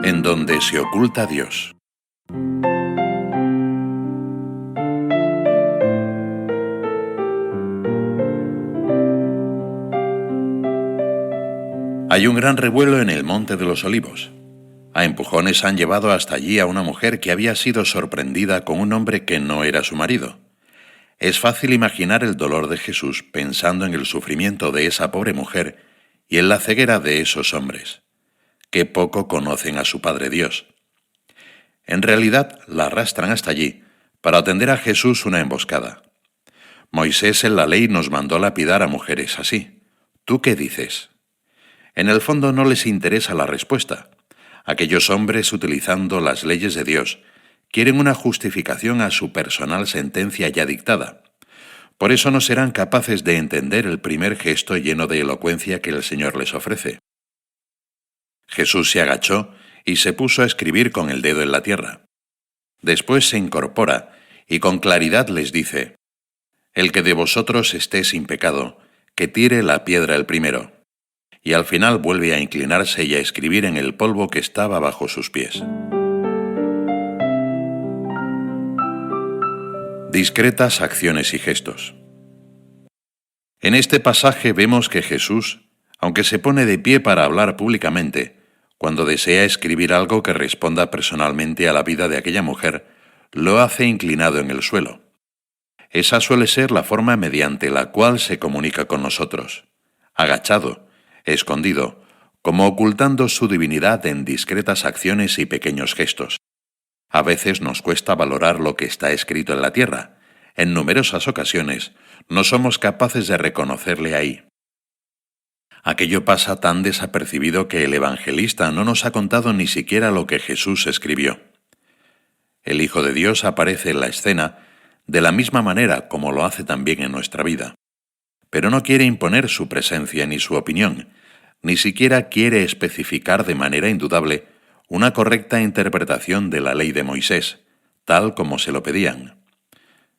en donde se oculta Dios. Hay un gran revuelo en el Monte de los Olivos. A empujones han llevado hasta allí a una mujer que había sido sorprendida con un hombre que no era su marido. Es fácil imaginar el dolor de Jesús pensando en el sufrimiento de esa pobre mujer y en la ceguera de esos hombres. Qué poco conocen a su Padre Dios. En realidad, la arrastran hasta allí para tender a Jesús una emboscada. Moisés en la ley nos mandó lapidar a mujeres así. ¿Tú qué dices? En el fondo no les interesa la respuesta. Aquellos hombres, utilizando las leyes de Dios, quieren una justificación a su personal sentencia ya dictada. Por eso no serán capaces de entender el primer gesto lleno de elocuencia que el Señor les ofrece. Jesús se agachó y se puso a escribir con el dedo en la tierra. Después se incorpora y con claridad les dice: «El que de vosotros esté sin pecado, que tire la piedra el primero». Y al final vuelve a inclinarse y a escribir en el polvo que estaba bajo sus pies. Discretas acciones y gestos. En este pasaje vemos que Jesús, aunque se pone de pie para hablar públicamente, cuando desea escribir algo que responda personalmente a la vida de aquella mujer, lo hace inclinado en el suelo. Esa suele ser la forma mediante la cual se comunica con nosotros, agachado, escondido, como ocultando su divinidad en discretas acciones y pequeños gestos. A veces nos cuesta valorar lo que está escrito en la tierra. En numerosas ocasiones no somos capaces de reconocerle ahí. Aquello pasa tan desapercibido que el evangelista no nos ha contado ni siquiera lo que Jesús escribió. El Hijo de Dios aparece en la escena de la misma manera como lo hace también en nuestra vida. Pero no quiere imponer su presencia ni su opinión, ni siquiera quiere especificar de manera indudable una correcta interpretación de la ley de Moisés, tal como se lo pedían.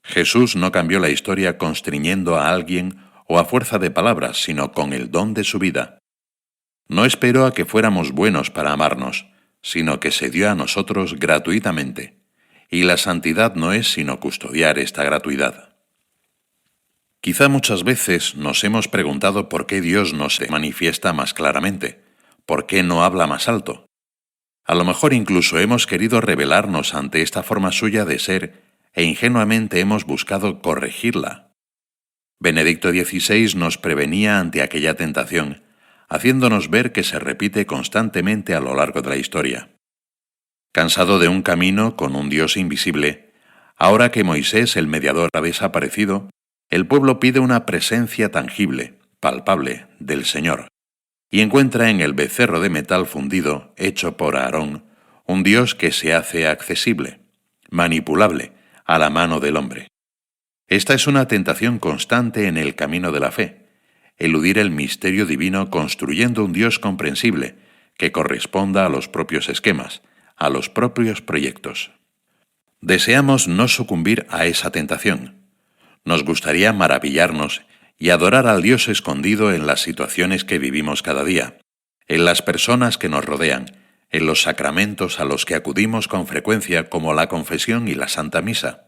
Jesús no cambió la historia constriñendo a alguien o a fuerza de palabras, sino con el don de su vida. No esperó a que fuéramos buenos para amarnos, sino que se dio a nosotros gratuitamente, y la santidad no es sino custodiar esta gratuidad. Quizá muchas veces nos hemos preguntado por qué Dios no se manifiesta más claramente, por qué no habla más alto. A lo mejor incluso hemos querido rebelarnos ante esta forma suya de ser e ingenuamente hemos buscado corregirla. Benedicto XVI nos prevenía ante aquella tentación, haciéndonos ver que se repite constantemente a lo largo de la historia. Cansado de un camino con un Dios invisible, ahora que Moisés, el mediador, ha desaparecido, el pueblo pide una presencia tangible, palpable, del Señor, y encuentra en el becerro de metal fundido, hecho por Aarón, un Dios que se hace accesible, manipulable, a la mano del hombre. Esta es una tentación constante en el camino de la fe, eludir el misterio divino construyendo un Dios comprensible, que corresponda a los propios esquemas, a los propios proyectos. Deseamos no sucumbir a esa tentación. Nos gustaría maravillarnos y adorar al Dios escondido en las situaciones que vivimos cada día, en las personas que nos rodean, en los sacramentos a los que acudimos con frecuencia como la confesión y la Santa Misa.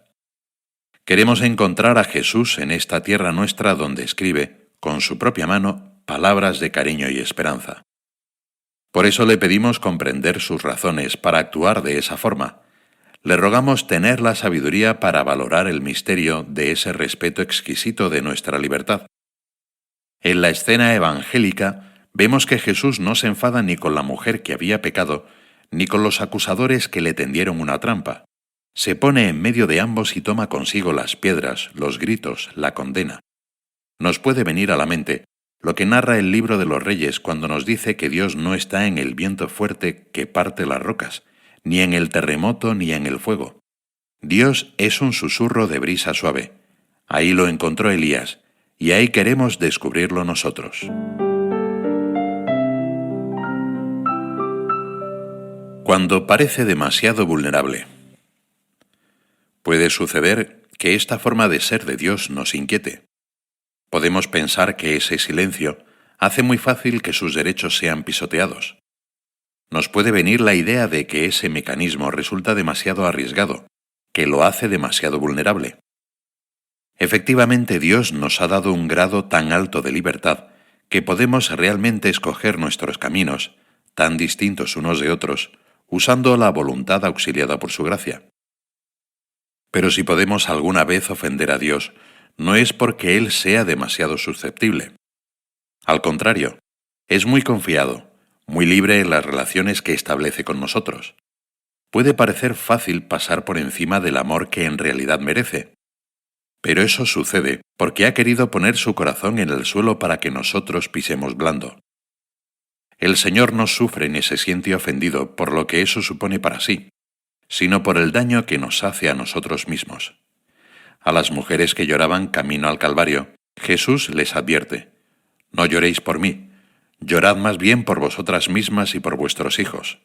Queremos encontrar a Jesús en esta tierra nuestra donde escribe, con su propia mano, palabras de cariño y esperanza. Por eso le pedimos comprender sus razones para actuar de esa forma. Le rogamos tener la sabiduría para valorar el misterio de ese respeto exquisito de nuestra libertad. En la escena evangélica vemos que Jesús no se enfada ni con la mujer que había pecado, ni con los acusadores que le tendieron una trampa. Se pone en medio de ambos y toma consigo las piedras, los gritos, la condena. Nos puede venir a la mente lo que narra el libro de los Reyes cuando nos dice que Dios no está en el viento fuerte que parte las rocas, ni en el terremoto ni en el fuego. Dios es un susurro de brisa suave. Ahí lo encontró Elías, y ahí queremos descubrirlo nosotros. Cuando parece demasiado vulnerable. Puede suceder que esta forma de ser de Dios nos inquiete. Podemos pensar que ese silencio hace muy fácil que sus derechos sean pisoteados. nos puede venir la idea de que ese mecanismo resulta demasiado arriesgado, que lo hace demasiado vulnerable. Efectivamente, Dios nos ha dado un grado tan alto de libertad que podemos realmente escoger nuestros caminos, tan distintos unos de otros, usando la voluntad auxiliada por su gracia. Pero si podemos alguna vez ofender a Dios, no es porque Él sea demasiado susceptible. Al contrario, es muy confiado, muy libre en las relaciones que establece con nosotros. Puede parecer fácil pasar por encima del amor que en realidad merece, pero eso sucede porque ha querido poner su corazón en el suelo para que nosotros pisemos blando. El Señor no sufre ni se siente ofendido por lo que eso supone para sí, sino por el daño que nos hace a nosotros mismos. A las mujeres que lloraban camino al Calvario, Jesús les advierte: no lloréis por mí, llorad más bien por vosotras mismas y por vuestros hijos.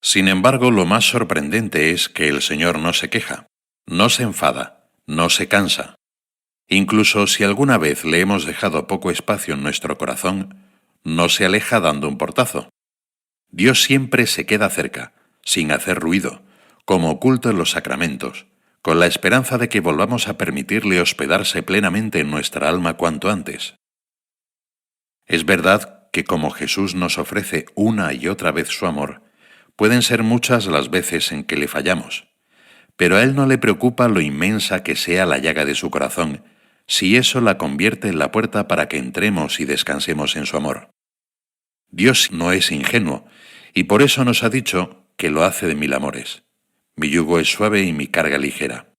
Sin embargo, lo más sorprendente es que el Señor no se queja, no se enfada, no se cansa. Incluso si alguna vez le hemos dejado poco espacio en nuestro corazón, no se aleja dando un portazo. Dios siempre se queda cerca, sin hacer ruido, como oculto en los sacramentos, con la esperanza de que volvamos a permitirle hospedarse plenamente en nuestra alma cuanto antes. Es verdad que como Jesús nos ofrece una y otra vez su amor, pueden ser muchas las veces en que le fallamos, pero a Él no le preocupa lo inmensa que sea la llaga de su corazón, si eso la convierte en la puerta para que entremos y descansemos en su amor. Dios no es ingenuo, y por eso nos ha dicho que lo hace de mil amores. Mi yugo es suave y mi carga ligera.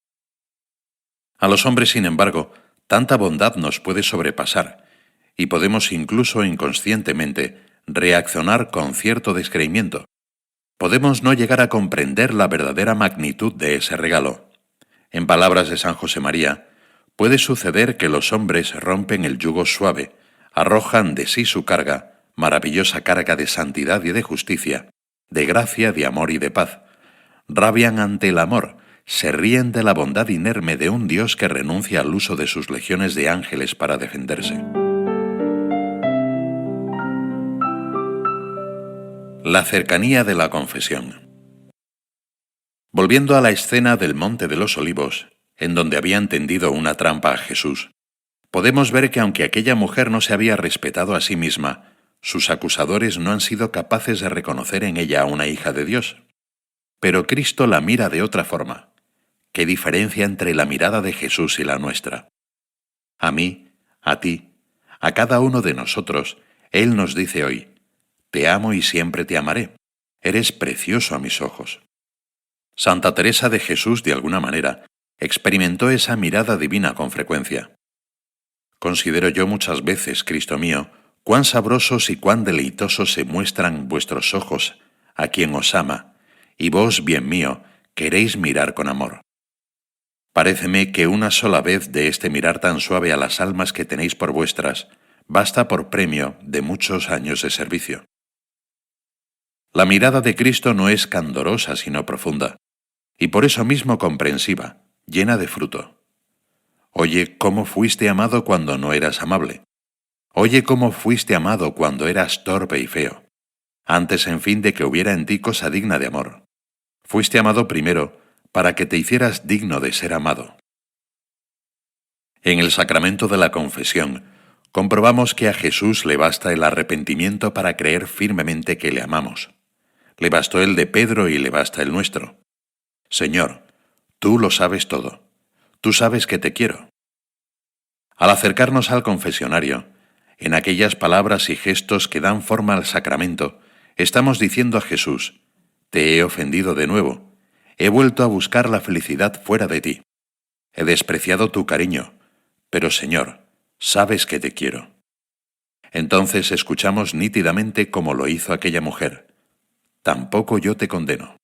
A los hombres, sin embargo, tanta bondad nos puede sobrepasar, y podemos incluso inconscientemente reaccionar con cierto descreimiento. Podemos no llegar a comprender la verdadera magnitud de ese regalo. En palabras de San José María, puede suceder que los hombres rompen el yugo suave, arrojan de sí su carga, maravillosa carga de santidad y de justicia, de gracia, de amor y de paz. Rabian ante el amor, se ríen de la bondad inerme de un Dios que renuncia al uso de sus legiones de ángeles para defenderse. La cercanía de la confesión. Volviendo a la escena del Monte de los Olivos, en donde habían tendido una trampa a Jesús, podemos ver que aunque aquella mujer no se había respetado a sí misma, sus acusadores no han sido capaces de reconocer en ella a una hija de Dios. Pero Cristo la mira de otra forma. ¿Qué diferencia entre la mirada de Jesús y la nuestra? A mí, a ti, a cada uno de nosotros, Él nos dice hoy: te amo y siempre te amaré. Eres precioso a mis ojos. Santa Teresa de Jesús, de alguna manera, experimentó esa mirada divina con frecuencia. Considero yo muchas veces, Cristo mío, cuán sabrosos y cuán deleitosos se muestran vuestros ojos a quien os ama, y vos, bien mío, queréis mirar con amor. Paréceme que una sola vez de este mirar tan suave a las almas que tenéis por vuestras, basta por premio de muchos años de servicio. La mirada de Cristo no es candorosa sino profunda, y por eso mismo comprensiva, llena de fruto. Oye cómo fuiste amado cuando no eras amable. Oye cómo fuiste amado cuando eras torpe y feo, antes en fin de que hubiera en ti cosa digna de amor. Fuiste amado primero para que te hicieras digno de ser amado. En el sacramento de la confesión, comprobamos que a Jesús le basta el arrepentimiento para creer firmemente que le amamos. Le bastó el de Pedro y le basta el nuestro. Señor, tú lo sabes todo. Tú sabes que te quiero. Al acercarnos al confesionario, en aquellas palabras y gestos que dan forma al sacramento, estamos diciendo a Jesús: te he ofendido de nuevo, he vuelto a buscar la felicidad fuera de ti. He despreciado tu cariño, pero Señor, sabes que te quiero. Entonces escuchamos nítidamente como lo hizo aquella mujer: tampoco yo te condeno.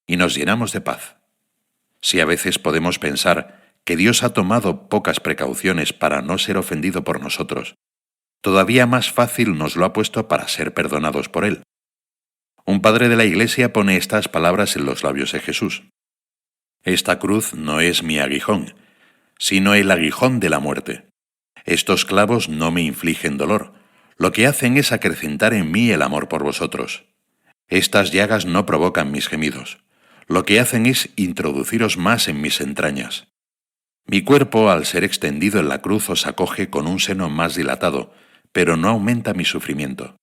Y nos llenamos de paz. Si a veces podemos pensar que Dios ha tomado pocas precauciones para no ser ofendido por nosotros, todavía más fácil nos lo ha puesto para ser perdonados por Él. Un padre de la Iglesia pone estas palabras en los labios de Jesús: esta cruz no es mi aguijón, sino el aguijón de la muerte. Estos clavos no me infligen dolor, lo que hacen es acrecentar en mí el amor por vosotros. Estas llagas no provocan mis gemidos, lo que hacen es introduciros más en mis entrañas. Mi cuerpo, al ser extendido en la cruz, os acoge con un seno más dilatado, pero no aumenta mi sufrimiento.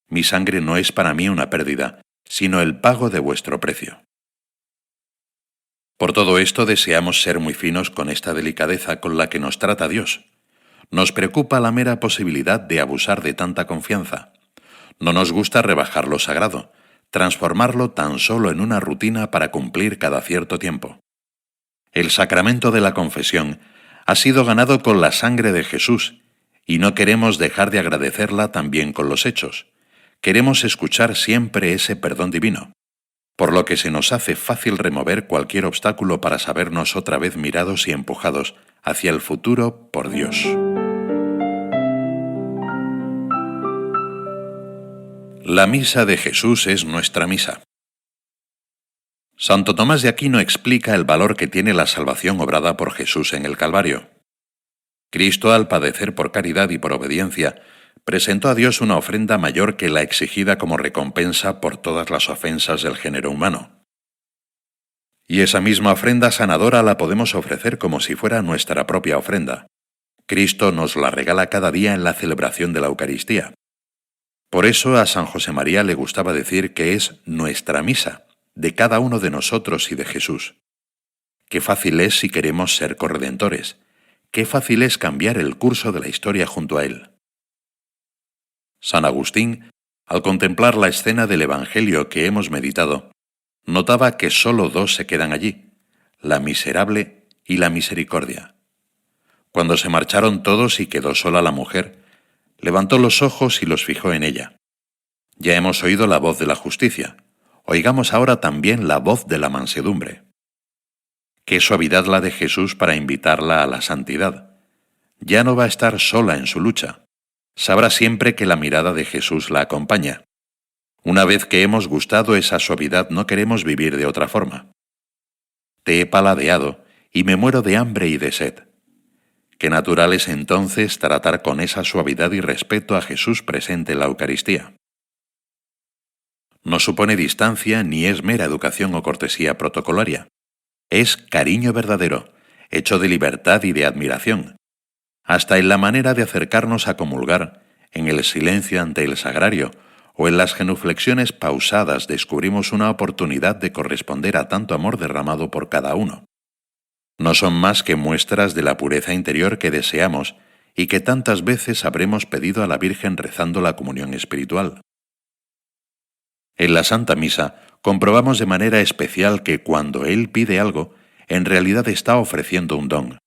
Mi sangre no es para mí una pérdida, sino el pago de vuestro precio. Por todo esto deseamos ser muy finos con esta delicadeza con la que nos trata Dios. Nos preocupa la mera posibilidad de abusar de tanta confianza. No nos gusta rebajar lo sagrado, transformarlo tan solo en una rutina para cumplir cada cierto tiempo. El sacramento de la confesión ha sido ganado con la sangre de Jesús y no queremos dejar de agradecerla también con los hechos. Queremos escuchar siempre ese perdón divino, por lo que se nos hace fácil remover cualquier obstáculo para sabernos otra vez mirados y empujados hacia el futuro por Dios. La misa de Jesús es nuestra misa. Santo Tomás de Aquino explica el valor que tiene la salvación obrada por Jesús en el Calvario. Cristo, al padecer por caridad y por obediencia, presentó a Dios una ofrenda mayor que la exigida como recompensa por todas las ofensas del género humano. Y esa misma ofrenda sanadora la podemos ofrecer como si fuera nuestra propia ofrenda. Cristo nos la regala cada día en la celebración de la Eucaristía. Por eso a San José María le gustaba decir que es nuestra misa, de cada uno de nosotros y de Jesús. Qué fácil es si queremos ser corredentores. Qué fácil es cambiar el curso de la historia junto a Él. San Agustín, al contemplar la escena del Evangelio que hemos meditado, notaba que sólo dos se quedan allí, la miserable y la misericordia. Cuando se marcharon todos y quedó sola la mujer, levantó los ojos y los fijó en ella. Ya hemos oído la voz de la justicia. Oigamos ahora también la voz de la mansedumbre. Qué suavidad la de Jesús para invitarla a la santidad. Ya no va a estar sola en su lucha. Sabrá siempre que la mirada de Jesús la acompaña. Una vez que hemos gustado esa suavidad, no queremos vivir de otra forma. Te he paladeado y me muero de hambre y de sed. Qué natural es entonces tratar con esa suavidad y respeto a Jesús presente en la Eucaristía. No supone distancia ni es mera educación o cortesía protocolaria. Es cariño verdadero, hecho de libertad y de admiración. Hasta en la manera de acercarnos a comulgar, en el silencio ante el sagrario o en las genuflexiones pausadas descubrimos una oportunidad de corresponder a tanto amor derramado por cada uno. No son más que muestras de la pureza interior que deseamos y que tantas veces habremos pedido a la Virgen rezando la comunión espiritual. En la Santa Misa comprobamos de manera especial que cuando Él pide algo, en realidad está ofreciendo un don.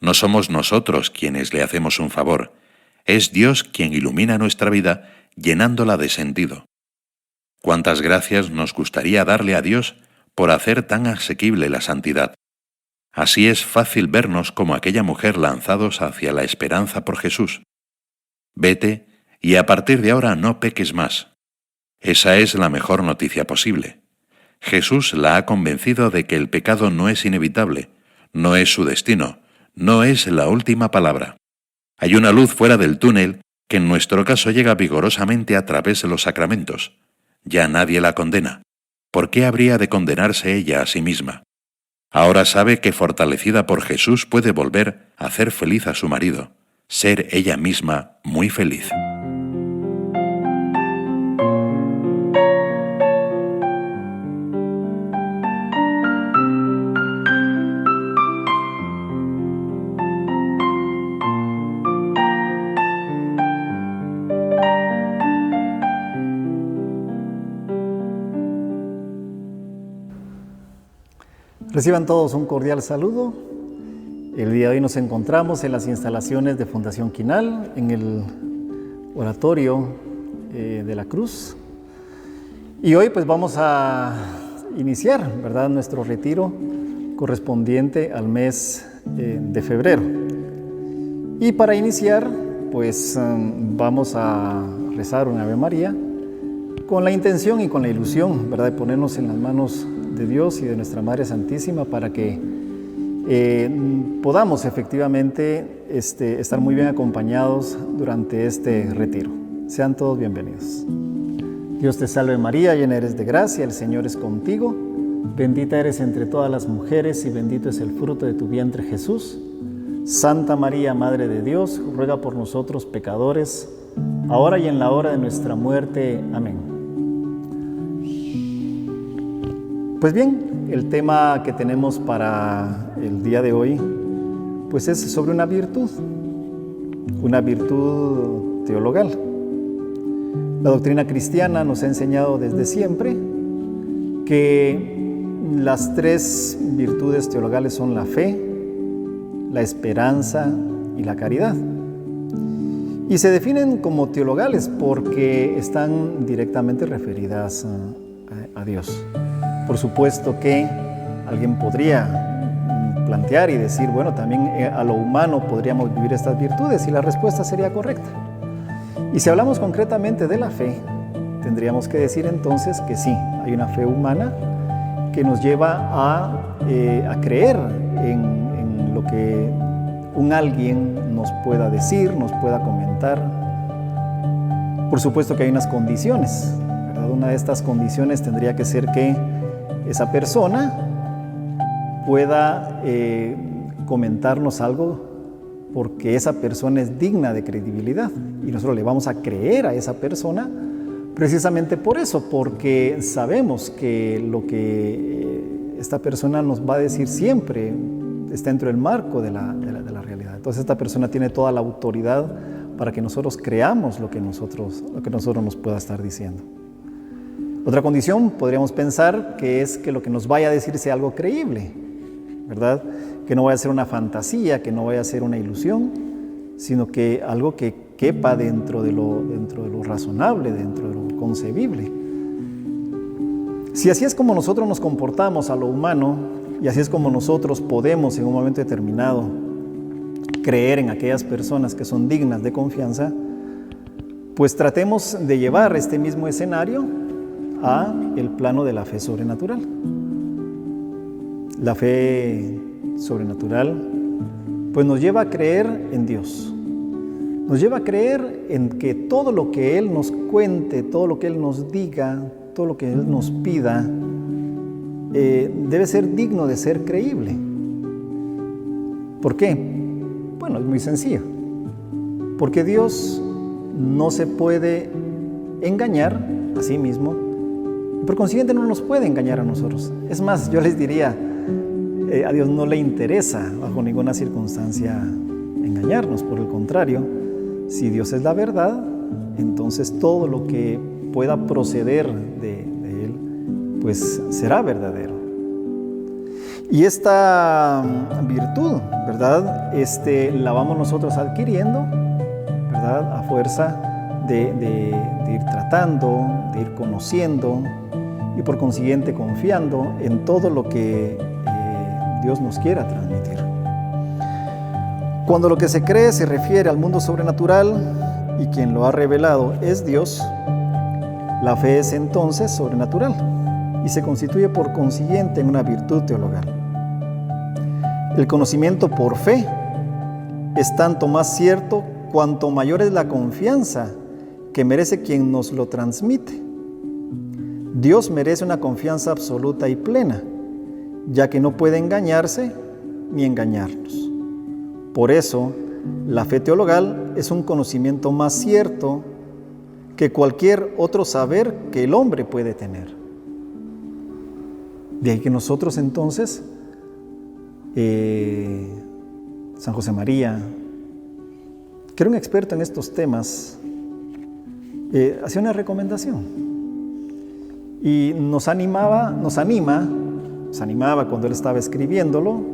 No somos nosotros quienes le hacemos un favor, es Dios quien ilumina nuestra vida llenándola de sentido. Cuántas gracias nos gustaría darle a Dios por hacer tan asequible la santidad. Así es fácil vernos como aquella mujer lanzados hacia la esperanza por Jesús. Vete y a partir de ahora no peques más. Esa es la mejor noticia posible. Jesús la ha convencido de que el pecado no es inevitable, no es su destino, no es la última palabra. Hay una luz fuera del túnel que en nuestro caso llega vigorosamente a través de los sacramentos. Ya nadie la condena. ¿Por qué habría de condenarse ella a sí misma? Ahora sabe que fortalecida por Jesús puede volver a hacer feliz a su marido, ser ella misma muy feliz. Reciban todos un cordial saludo. El día de hoy nos encontramos en las instalaciones de Fundación Quinal, en el oratorio de la Cruz. Y hoy pues vamos a iniciar, ¿verdad?, nuestro retiro correspondiente al mes de febrero. Y para iniciar, pues vamos a rezar un Ave María con la intención y con la ilusión, ¿verdad?, de ponernos en las manos de Dios y de nuestra Madre Santísima para que podamos efectivamente estar muy bien acompañados durante este retiro. Sean todos bienvenidos. Dios te salve María, llena eres de gracia, el Señor es contigo. Bendita eres entre todas las mujeres y bendito es el fruto de tu vientre Jesús. Santa María, Madre de Dios, ruega por nosotros pecadores, ahora y en la hora de nuestra muerte. Amén. Pues bien, el tema que tenemos para el día de hoy, pues es sobre una virtud teologal. La doctrina cristiana nos ha enseñado desde siempre que las tres virtudes teologales son la fe, la esperanza y la caridad. Y se definen como teologales porque están directamente referidas a Dios. Por supuesto que alguien podría plantear y decir, bueno, también a lo humano podríamos vivir estas virtudes, y la respuesta sería correcta. Y si hablamos concretamente de la fe, tendríamos que decir entonces que sí, hay una fe humana que nos lleva a creer en lo que un alguien nos pueda decir, nos pueda comentar. Por supuesto que hay unas condiciones, ¿verdad? Una de estas condiciones tendría que ser que esa persona pueda comentarnos algo porque esa persona es digna de credibilidad y nosotros le vamos a creer a esa persona precisamente por eso, porque sabemos que lo que esta persona nos va a decir siempre está dentro del marco de la realidad. Entonces esta persona tiene toda la autoridad para que nosotros creamos lo que nosotros nos pueda estar diciendo. Otra condición podríamos pensar que es que lo que nos vaya a decir sea algo creíble, ¿verdad? Que no vaya a ser una fantasía, que no vaya a ser una ilusión, sino que algo que quepa dentro de lo razonable, dentro de lo concebible. Si así es como nosotros nos comportamos a lo humano, y así es como nosotros podemos en un momento determinado creer en aquellas personas que son dignas de confianza, pues tratemos de llevar este mismo escenario a el plano de la fe sobrenatural. La fe sobrenatural pues nos lleva a creer en Dios. Nos lleva a creer en que todo lo que Él nos cuente, todo lo que Él nos diga, todo lo que Él nos pida, debe ser digno de ser creíble. ¿Por qué? Bueno, es muy sencillo. Porque Dios no se puede engañar a sí mismo, y por consiguiente no nos puede engañar a nosotros. Es más, yo les diría, a Dios no le interesa bajo ninguna circunstancia engañarnos. Por el contrario, si Dios es la verdad, entonces todo lo que pueda proceder de Él, pues será verdadero. Y esta virtud, ¿verdad? La vamos nosotros adquiriendo, ¿verdad? A fuerza de ir tratando, de ir conociendo y por consiguiente confiando en todo lo que Dios nos quiera transmitir. Cuando lo que se cree se refiere al mundo sobrenatural y quien lo ha revelado es Dios, la fe es entonces sobrenatural y se constituye por consiguiente en una virtud teologal. El conocimiento por fe es tanto más cierto cuanto mayor es la confianza que merece quien nos lo transmite. Dios merece una confianza absoluta y plena, ya que no puede engañarse ni engañarnos. Por eso, la fe teologal es un conocimiento más cierto que cualquier otro saber que el hombre puede tener. De ahí que nosotros entonces, San José María, que era un experto en estos temas, hacía una recomendación y nos animaba cuando él estaba escribiéndolo,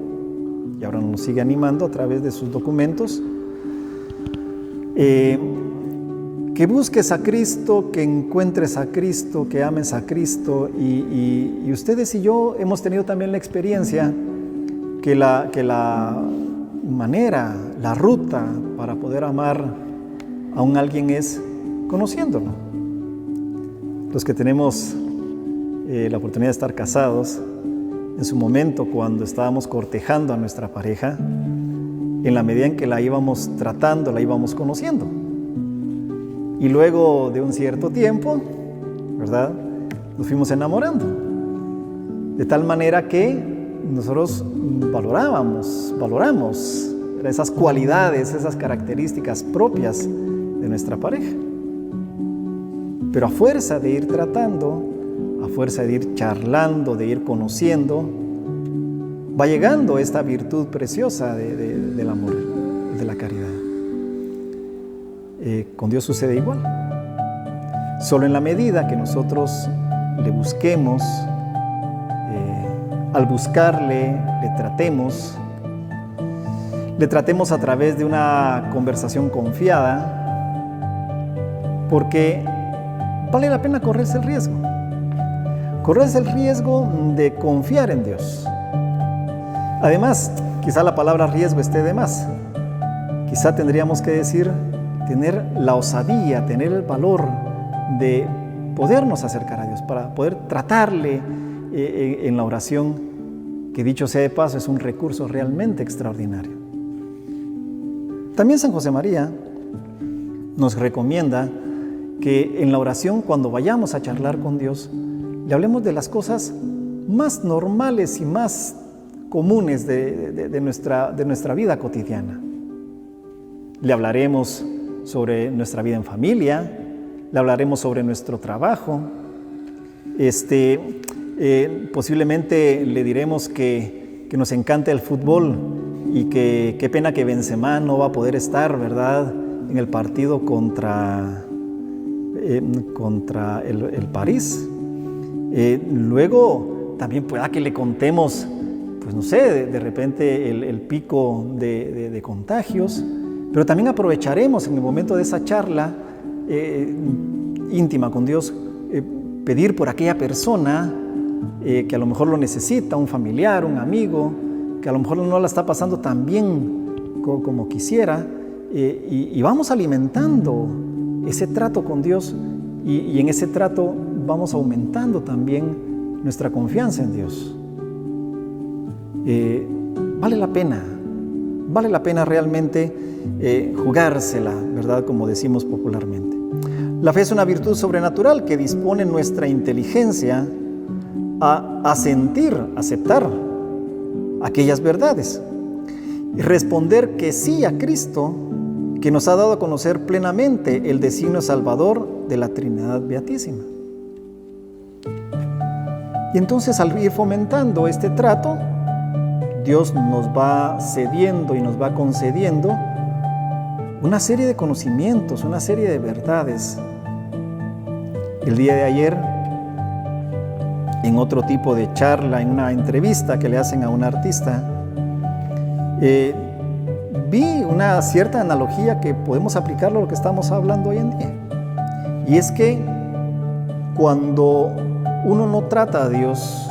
y ahora nos sigue animando a través de sus documentos, que busques a Cristo, que encuentres a Cristo, que ames a Cristo. Y ustedes y yo hemos tenido también la experiencia que la manera, la ruta para poder amar a un alguien es conociéndolo. Los que tenemos la oportunidad de estar casados, en su momento cuando estábamos cortejando a nuestra pareja, en la medida en que la íbamos tratando, la íbamos conociendo. Y luego de un cierto tiempo, ¿verdad?, nos fuimos enamorando. De tal manera que nosotros valoramos esas cualidades, esas características propias de nuestra pareja. Pero a fuerza de ir tratando, a fuerza de ir charlando, de ir conociendo, va llegando esta virtud preciosa del amor, de la caridad. Con Dios sucede igual. Solo en la medida que nosotros le busquemos, al buscarle, le tratemos a través de una conversación confiada, porque vale la pena correrse el riesgo de confiar en Dios. Además, quizá la palabra riesgo esté de más. Quizá tendríamos que decir, tener la osadía, tener el valor de podernos acercar a Dios, para poder tratarle en la oración, que dicho sea de paso, es un recurso realmente extraordinario. También San José María nos recomienda que en la oración, cuando vayamos a charlar con Dios, le hablemos de las cosas más normales y más comunes de nuestra vida cotidiana. Le hablaremos sobre nuestra vida en familia, le hablaremos sobre nuestro trabajo, posiblemente le diremos que nos encanta el fútbol y que qué pena que Benzema no va a poder estar, ¿verdad?, en el partido contra el París. Luego también pueda que le contemos, pues no sé, de repente el pico de contagios, pero también aprovecharemos en el momento de esa charla íntima con Dios, pedir por aquella persona que a lo mejor lo necesita, un familiar, un amigo, que a lo mejor no la está pasando tan bien como quisiera, y vamos alimentando ese trato con Dios, y en ese trato vamos aumentando también nuestra confianza en Dios. Vale la pena realmente jugársela, ¿verdad?, como decimos popularmente. La fe es una virtud sobrenatural que dispone nuestra inteligencia a sentir, aceptar aquellas verdades y responder que sí a Cristo, que nos ha dado a conocer plenamente el designio salvador de la Trinidad Beatísima. Y entonces, al ir fomentando este trato, Dios nos va cediendo y nos va concediendo una serie de conocimientos, una serie de verdades. El día de ayer, en otro tipo de charla, en una entrevista que le hacen a un artista, vi una cierta analogía que podemos aplicarlo a lo que estamos hablando hoy en día. Y es que cuando uno no trata a Dios,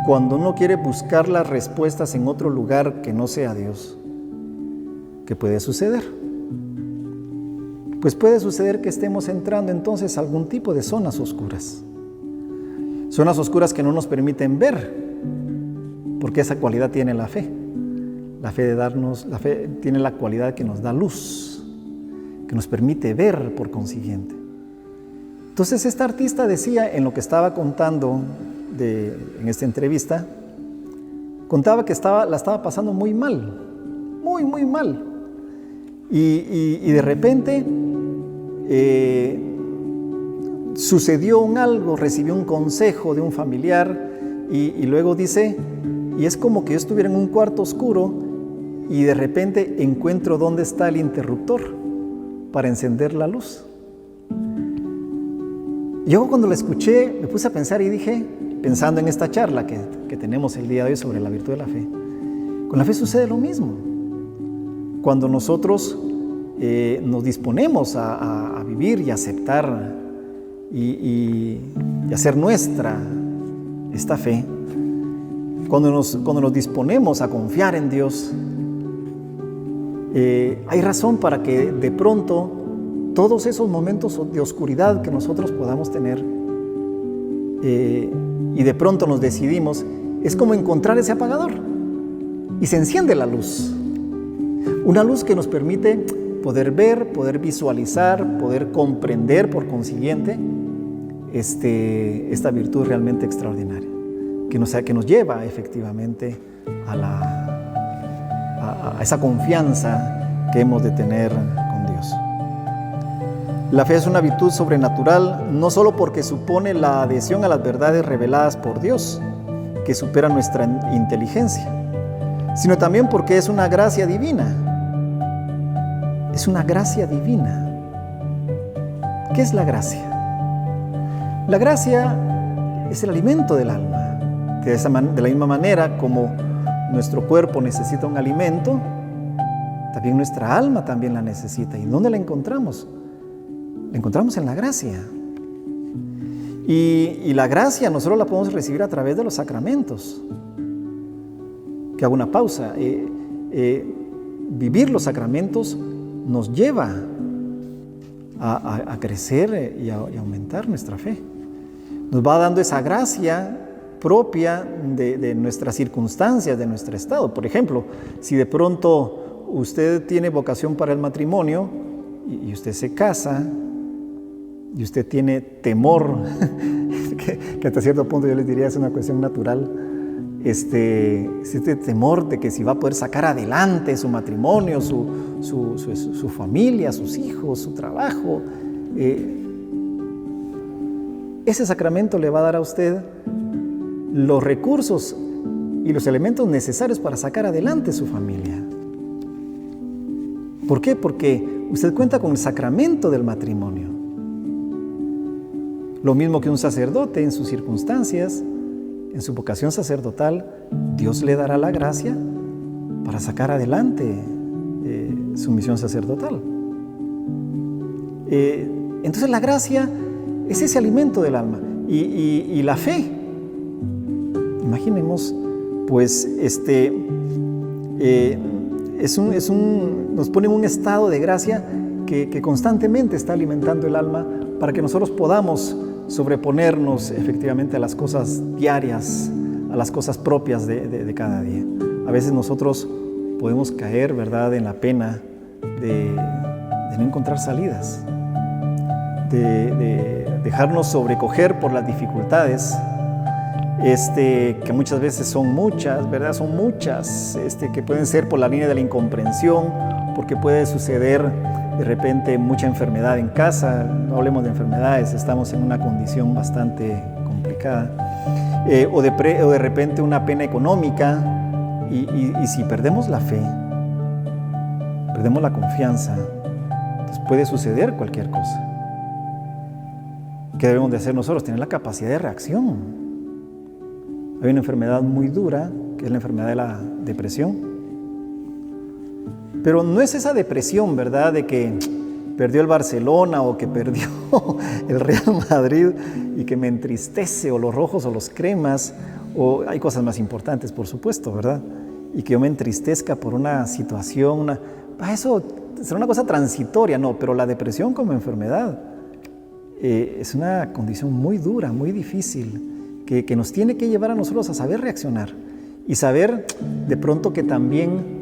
cuando uno quiere buscar las respuestas en otro lugar que no sea Dios, ¿qué puede suceder? Pues puede suceder que estemos entrando entonces a algún tipo de zonas oscuras. Zonas oscuras que no nos permiten ver, porque esa cualidad tiene la fe. La fe tiene la cualidad que nos da luz, que nos permite ver por consiguiente. Entonces, esta artista decía, en lo que estaba contando en esta entrevista, contaba que la estaba pasando muy mal, muy mal. Y de repente sucedió algo, recibió un consejo de un familiar y luego dice, y es como que yo estuviera en un cuarto oscuro y de repente encuentro dónde está el interruptor para encender la luz. Yo cuando la escuché me puse a pensar y dije, pensando en esta charla que tenemos el día de hoy sobre la virtud de la fe, con la fe sucede lo mismo. Cuando nosotros nos disponemos a vivir y a aceptar y hacer nuestra esta fe, cuando nos disponemos a confiar en Dios, hay razón para que de pronto todos esos momentos de oscuridad que nosotros podamos tener y de pronto nos decidimos, es como encontrar ese apagador y se enciende la luz. Una luz que nos permite poder ver, poder visualizar, poder comprender por consiguiente esta virtud realmente extraordinaria, que nos lleva efectivamente a esa confianza que hemos de tener con Dios. La fe es una virtud sobrenatural, no solo porque supone la adhesión a las verdades reveladas por Dios, que supera nuestra inteligencia, sino también porque es una gracia divina. Es una gracia divina. ¿Qué es la gracia? La gracia es el alimento del alma, que de la misma manera como nuestro cuerpo necesita un alimento, también nuestra alma también la necesita. ¿Y dónde la encontramos? La encontramos en la gracia. Y la gracia nosotros la podemos recibir a través de los sacramentos. Que hago una pausa. Vivir los sacramentos nos lleva a crecer y a aumentar nuestra fe. Nos va dando esa gracia propia de nuestras circunstancias, de nuestro estado. Por ejemplo, si de pronto usted tiene vocación para el matrimonio y usted se casa y usted tiene temor, que hasta cierto punto yo les diría es una cuestión natural, este temor de que si va a poder sacar adelante su matrimonio, su familia, sus hijos, su trabajo, ese sacramento le va a dar a usted los recursos y los elementos necesarios para sacar adelante su familia. ¿Por qué? Porque usted cuenta con el sacramento del matrimonio. Lo mismo que un sacerdote en sus circunstancias, en su vocación sacerdotal, Dios le dará la gracia para sacar adelante su misión sacerdotal. Entonces la gracia es ese alimento del alma y la fe. Imaginemos, pues, nos pone en un estado de gracia que constantemente está alimentando el alma para que nosotros podamos sobreponernos efectivamente a las cosas diarias, a las cosas propias de cada día. A veces nosotros podemos caer, ¿verdad?, en la pena de no encontrar salidas, de dejarnos sobrecoger por las dificultades, que muchas veces son muchas, ¿verdad? Son muchas, que pueden ser por la línea de la incomprensión, porque puede suceder de repente mucha enfermedad en casa. No hablemos de enfermedades, estamos en una condición bastante complicada, o de repente una pena económica, y si perdemos la fe, perdemos la confianza, entonces puede suceder cualquier cosa. ¿Qué debemos de hacer nosotros? Tener la capacidad de reacción. Hay una enfermedad muy dura, que es la enfermedad de la depresión. Pero no es esa depresión, ¿verdad?, de que perdió el Barcelona o que perdió el Real Madrid y que me entristece, o los rojos o los cremas, o hay cosas más importantes, por supuesto, ¿verdad? Y que yo me entristezca por una situación, eso será una cosa transitoria, no, pero la depresión como enfermedad es una condición muy dura, muy difícil, que nos tiene que llevar a nosotros a saber reaccionar y saber de pronto que también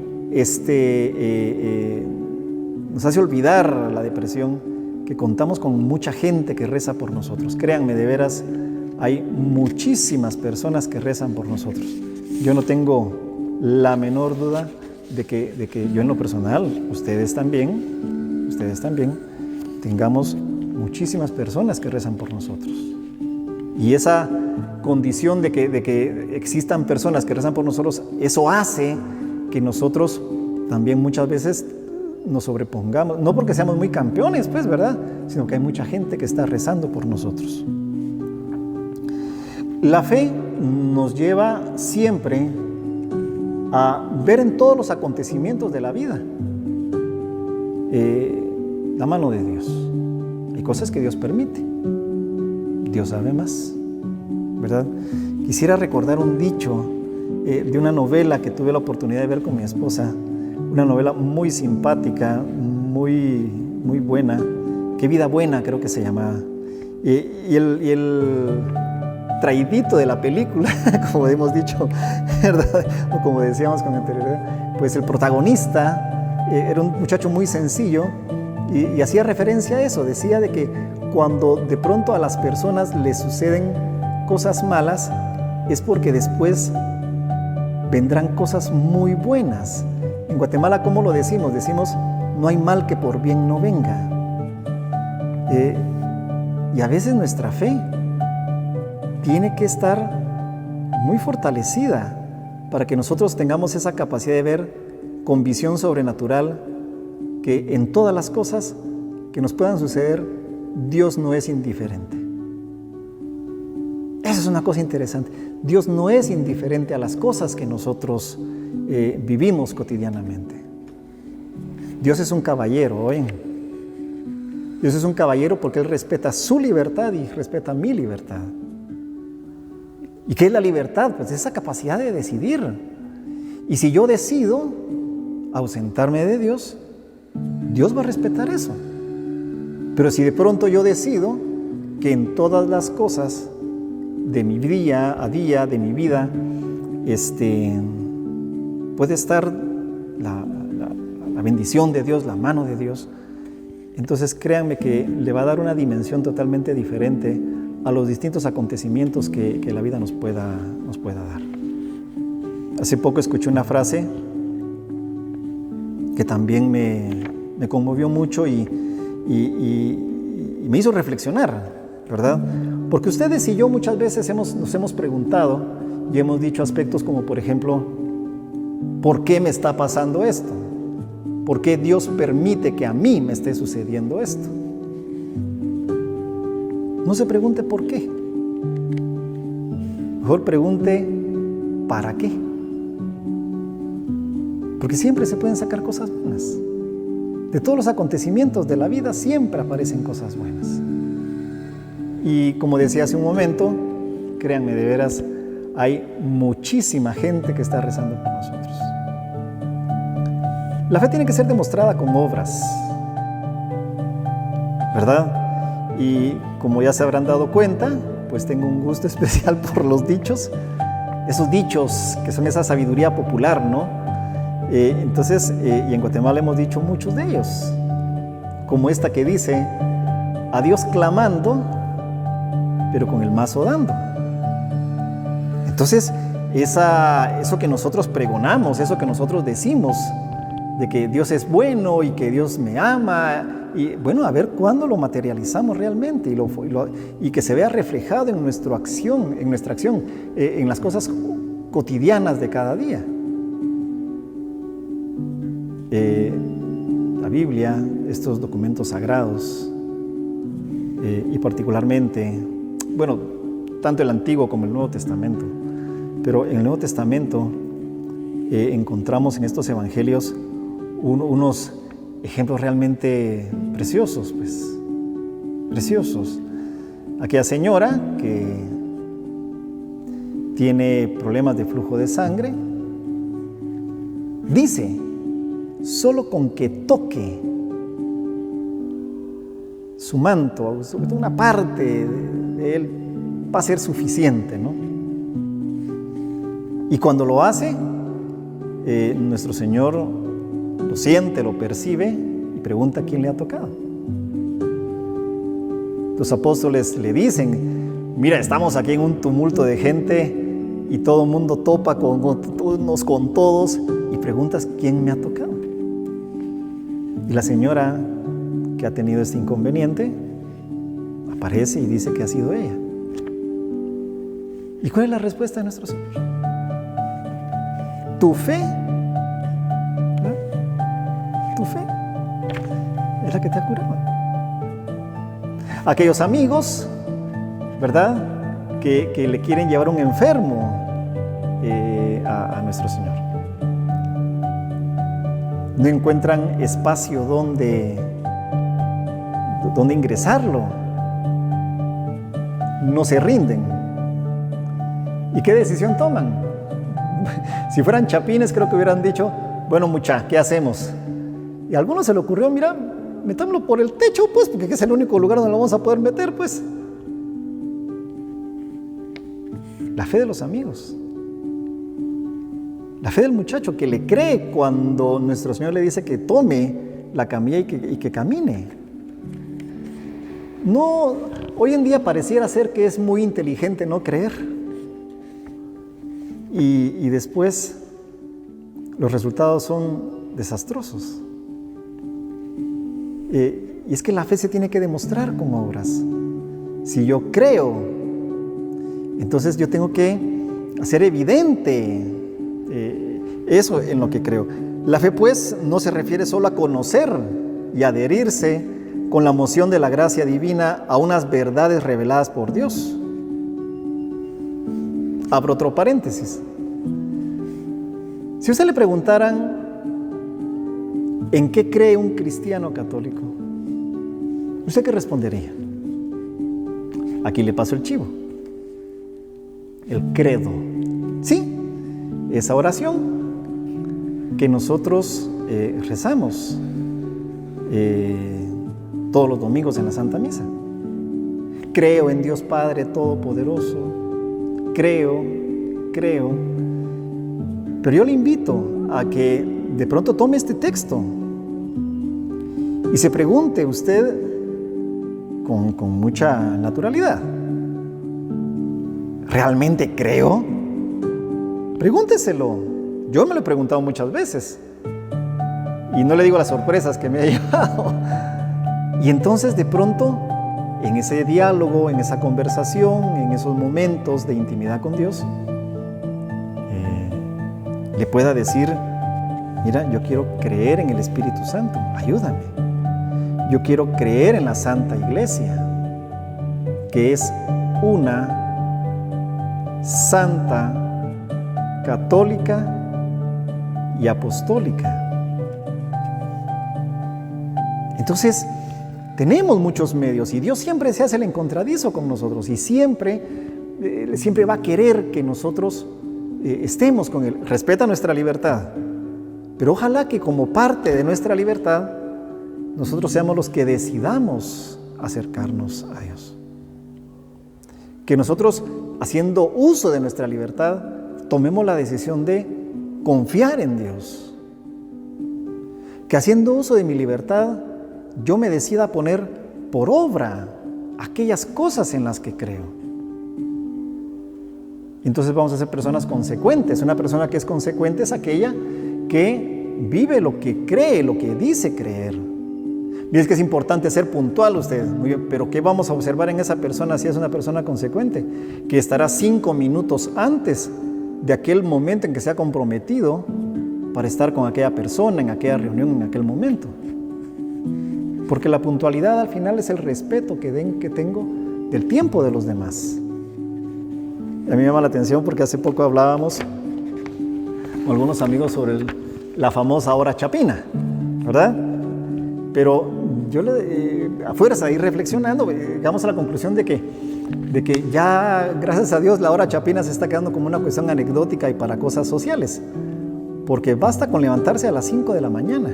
nos hace olvidar la depresión, que contamos con mucha gente que reza por nosotros. Créanme, de veras, hay muchísimas personas que rezan por nosotros. Yo no tengo la menor duda de que yo en lo personal, ustedes también, tengamos muchísimas personas que rezan por nosotros. Y esa condición de que existan personas que rezan por nosotros, eso hace que nosotros también muchas veces nos sobrepongamos, no porque seamos muy campeones, pues, ¿verdad?, sino que hay mucha gente que está rezando por nosotros. La fe nos lleva siempre a ver en todos los acontecimientos de la vida la mano de Dios. Hay cosas que Dios permite, Dios sabe más, ¿verdad? Quisiera recordar un dicho de una novela que tuve la oportunidad de ver con mi esposa, una novela muy simpática, muy buena, Qué vida buena creo que se llamaba. Y el traidito de la película, como hemos dicho, ¿verdad?, o como decíamos con anterioridad, pues el protagonista era un muchacho muy sencillo y hacía referencia a eso. Decía de que cuando de pronto a las personas les suceden cosas malas es porque después vendrán cosas muy buenas. En Guatemala, ¿cómo lo decimos? Decimos, no hay mal que por bien no venga. Y a veces nuestra fe tiene que estar muy fortalecida para que nosotros tengamos esa capacidad de ver con visión sobrenatural que en todas las cosas que nos puedan suceder, Dios no es indiferente. Esa es una cosa interesante. Dios no es indiferente a las cosas que nosotros vivimos cotidianamente. Dios es un caballero, ¿oyen? Dios es un caballero porque Él respeta su libertad y respeta mi libertad. ¿Y qué es la libertad? Pues esa capacidad de decidir. Y si yo decido ausentarme de Dios, Dios va a respetar eso. Pero si de pronto yo decido que en todas las cosas de mi día a día, de mi vida, puede estar la bendición de Dios, la mano de Dios, entonces créanme que le va a dar una dimensión totalmente diferente a los distintos acontecimientos que la vida nos pueda dar. Hace poco escuché una frase que también me conmovió mucho y me hizo reflexionar, ¿verdad? Porque ustedes y yo muchas veces nos hemos preguntado y hemos dicho aspectos como, por ejemplo, ¿por qué me está pasando esto? ¿Por qué Dios permite que a mí me esté sucediendo esto? No se pregunte por qué. Mejor pregunte ¿para qué? Porque siempre se pueden sacar cosas buenas. De todos los acontecimientos de la vida siempre aparecen cosas buenas. Y como decía hace un momento, créanme, de veras, hay muchísima gente que está rezando por nosotros. La fe tiene que ser demostrada con obras, ¿verdad? Y como ya se habrán dado cuenta, pues tengo un gusto especial por los dichos, esos dichos que son esa sabiduría popular, ¿no? Y en Guatemala hemos dicho muchos de ellos, como esta que dice, a Dios clamando, pero con el mazo dando. Entonces, eso que nosotros pregonamos, eso que nosotros decimos, de que Dios es bueno y que Dios me ama, y bueno, a ver cuándo lo materializamos realmente y que se vea reflejado en nuestra acción, en las cosas cotidianas de cada día. La Biblia, estos documentos sagrados, y particularmente, bueno, tanto el Antiguo como el Nuevo Testamento, pero en el Nuevo Testamento encontramos en estos evangelios unos ejemplos realmente preciosos, pues, preciosos. Aquella señora que tiene problemas de flujo de sangre, dice, solo con que toque su manto, sobre todo una parte de él, va a ser suficiente, ¿no? Y cuando lo hace, nuestro Señor lo siente, lo percibe y pregunta a quién le ha tocado. Los apóstoles le dicen, mira, estamos aquí en un tumulto de gente y todo el mundo topa unos con todos y preguntas quién me ha tocado. Y la señora que ha tenido este inconveniente aparece y dice que ha sido ella. ¿Y cuál es la respuesta de nuestro Señor? Tu fe, ¿no? Tu fe es la que te ha curado. Aquellos amigos, ¿verdad?, que le quieren llevar un enfermo a nuestro Señor. No encuentran espacio donde ingresarlo. No se rinden. ¿Y qué decisión toman? Si fueran chapines, creo que hubieran dicho, bueno, mucha, ¿qué hacemos? Y a algunos se le ocurrió, mira, metámoslo por el techo, pues, porque es el único lugar donde lo vamos a poder meter, pues. La fe de los amigos. La fe del muchacho que le cree cuando nuestro Señor le dice que tome la camilla y que camine. No, hoy en día pareciera ser que es muy inteligente no creer. Y después los resultados son desastrosos. Y es que la fe se tiene que demostrar con obras. Si yo creo, entonces yo tengo que hacer evidente eso en lo que creo. La fe, pues, no se refiere solo a conocer y adherirse con la moción de la gracia divina a unas verdades reveladas por Dios. Abro otro paréntesis. Si a usted le preguntaran ¿en qué cree un cristiano católico? ¿Usted qué respondería? Aquí le paso el chivo. El credo. Sí, esa oración que nosotros rezamos todos los domingos en la Santa Misa. Creo en Dios Padre Todopoderoso. Creo. Pero yo le invito a que de pronto tome este texto y se pregunte usted con mucha naturalidad: ¿realmente creo? Pregúnteselo. Yo me lo he preguntado muchas veces y no le digo las sorpresas que me ha llevado. Y entonces de pronto, en ese diálogo, en esa conversación, en esos momentos de intimidad con Dios, le pueda decir: mira, yo quiero creer en el Espíritu Santo, ayúdame. Yo quiero creer en la Santa Iglesia, que es una santa, católica y apostólica. Entonces, tenemos muchos medios y Dios siempre se hace el encontradizo con nosotros y siempre va a querer que nosotros estemos con Él. Respeta nuestra libertad, pero ojalá que como parte de nuestra libertad nosotros seamos los que decidamos acercarnos a Dios. Que nosotros, haciendo uso de nuestra libertad, tomemos la decisión de confiar en Dios. Que haciendo uso de mi libertad, yo me decida poner por obra aquellas cosas en las que creo. Entonces vamos a ser personas consecuentes. Una persona que es consecuente es aquella que vive lo que cree, lo que dice creer. Y es que es importante ser puntual ustedes. Muy bien, pero ¿qué vamos a observar en esa persona si es una persona consecuente? Que estará 5 minutos antes de aquel momento en que se ha comprometido para estar con aquella persona, en aquella reunión, en aquel momento. Porque la puntualidad al final es el respeto que tengo del tiempo de los demás. A mí me llama la atención porque hace poco hablábamos con algunos amigos sobre la famosa hora chapina, ¿verdad? Pero yo a fuerza de ir reflexionando, llegamos a la conclusión de que ya, gracias a Dios, la hora chapina se está quedando como una cuestión anecdótica y para cosas sociales. Porque basta con levantarse a las 5 de la mañana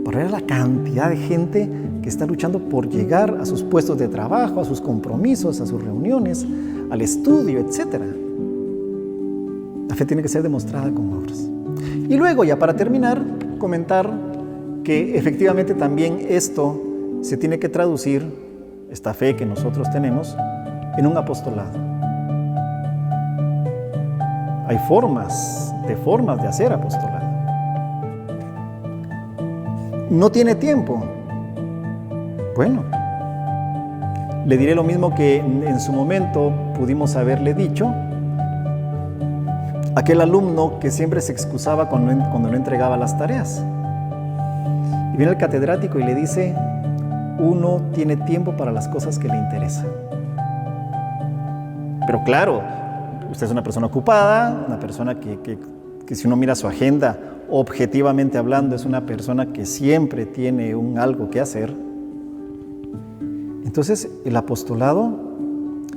para ver la cantidad de gente que está luchando por llegar a sus puestos de trabajo, a sus compromisos, a sus reuniones, al estudio, etc. La fe tiene que ser demostrada con obras. Y luego, ya para terminar, comentar que efectivamente también esto se tiene que traducir, esta fe que nosotros tenemos, en un apostolado. Hay formas de hacer apostolado. ¿No tiene tiempo? Bueno, le diré lo mismo que en su momento pudimos haberle dicho a aquel alumno que siempre se excusaba cuando no entregaba las tareas. Y viene el catedrático y le dice: uno tiene tiempo para las cosas que le interesan. Pero claro, usted es una persona ocupada, una persona que si uno mira su agenda, objetivamente hablando, es una persona que siempre tiene algo que hacer. Entonces, el apostolado,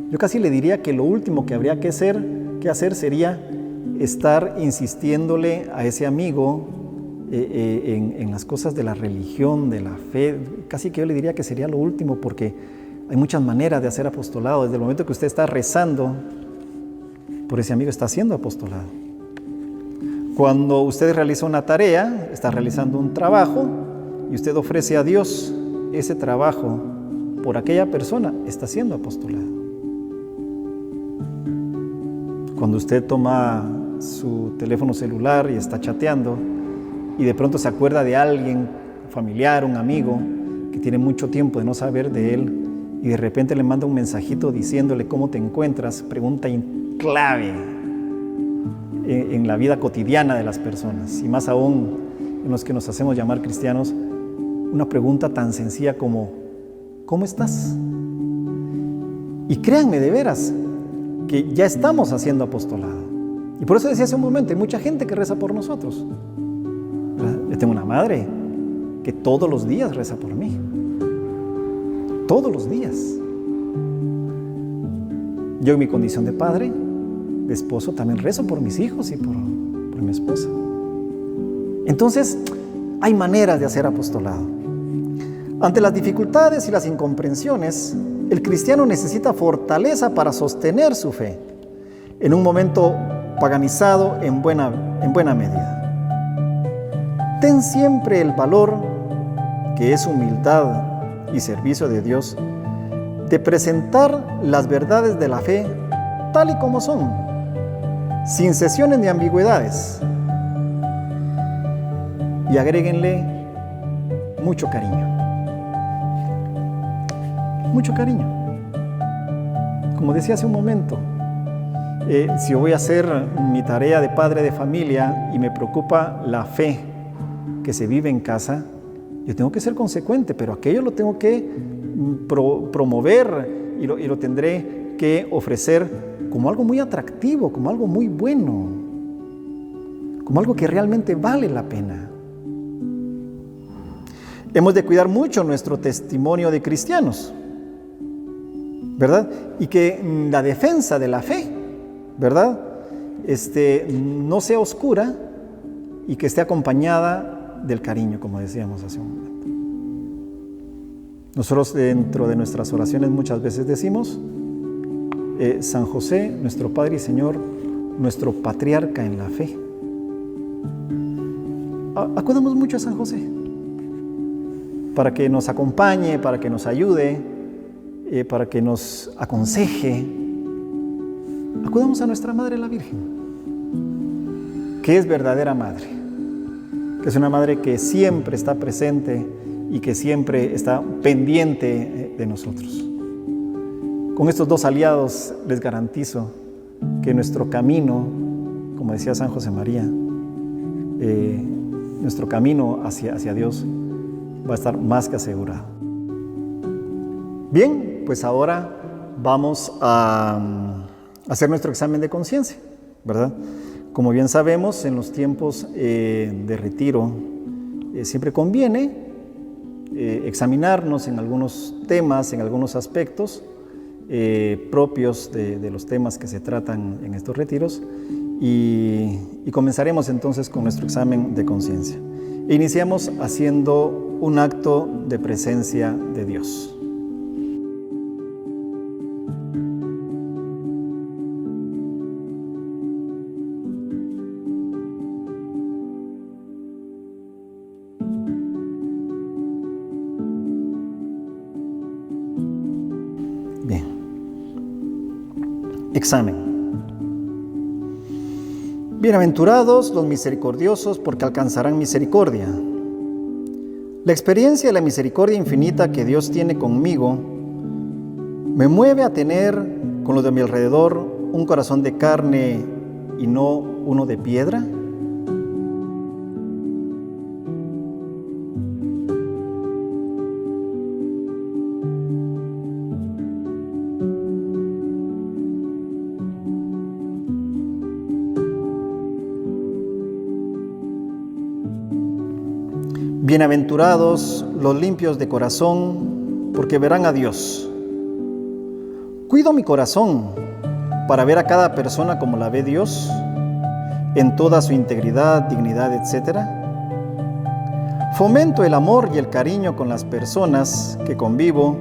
yo casi le diría que lo último que habría que hacer sería estar insistiéndole a ese amigo en las cosas de la religión, de la fe. Casi que yo le diría que sería lo último, porque hay muchas maneras de hacer apostolado. Desde el momento que usted está rezando por ese amigo, está haciendo apostolado. Cuando usted realiza una tarea, está realizando un trabajo y usted ofrece a Dios ese trabajo por aquella persona, está haciendo apostolado. Cuando usted toma su teléfono celular y está chateando y de pronto se acuerda de alguien, familiar, un amigo, que tiene mucho tiempo de no saber de él y de repente le manda un mensajito diciéndole cómo te encuentras, pregunta clave en la vida cotidiana de las personas y más aún en los que nos hacemos llamar cristianos, una pregunta tan sencilla como ¿cómo estás? Y créanme de veras que ya estamos haciendo apostolado. Y por eso decía hace un momento, hay mucha gente que reza por nosotros. Yo tengo una madre que todos los días reza por mí. Todos los días. Yo en mi condición de padre, de esposo, también rezo por mis hijos y por mi esposa. Entonces, hay maneras de hacer apostolado. Ante las dificultades y las incomprensiones, el cristiano necesita fortaleza para sostener su fe en un momento paganizado en buena medida. Ten siempre el valor, que es humildad y servicio de Dios, de presentar las verdades de la fe tal y como son, sin cesiones ni ambigüedades. Y agréguenle mucho cariño. Mucho cariño. Como decía hace un momento, si yo voy a hacer mi tarea de padre de familia y me preocupa la fe que se vive en casa, yo tengo que ser consecuente, pero aquello lo tengo que promover y lo tendré que ofrecer como algo muy atractivo, como algo muy bueno, como algo que realmente vale la pena. Hemos de cuidar mucho nuestro testimonio de cristianos, ¿verdad? Y que la defensa de la fe, ¿verdad? No sea oscura y que esté acompañada del cariño, como decíamos hace un momento. Nosotros dentro de nuestras oraciones muchas veces decimos, San José, nuestro Padre y Señor, nuestro patriarca en la fe. Acudamos mucho a San José para que nos acompañe, para que nos ayude, para que nos aconseje. Acudamos a nuestra Madre la Virgen, que es verdadera madre, que es una madre que siempre está presente y que siempre está pendiente de nosotros. Con estos dos aliados les garantizo que nuestro camino, como decía San José María, nuestro camino hacia Dios va a estar más que asegurado. Bien, pues ahora vamos a hacer nuestro examen de conciencia, ¿verdad? Como bien sabemos, en los tiempos de retiro siempre conviene examinarnos en algunos temas, en algunos aspectos propios de los temas que se tratan en estos retiros y comenzaremos entonces con nuestro examen de conciencia. Iniciamos haciendo un acto de presencia de Dios. Bien. Examen. Bienaventurados los misericordiosos, porque alcanzarán misericordia. La experiencia de la misericordia infinita que Dios tiene conmigo me mueve a tener con los de mi alrededor un corazón de carne y no uno de piedra. Bienaventurados los limpios de corazón, porque verán a Dios. Cuido mi corazón para ver a cada persona como la ve Dios, en toda su integridad, dignidad, etc. Fomento el amor y el cariño con las personas que convivo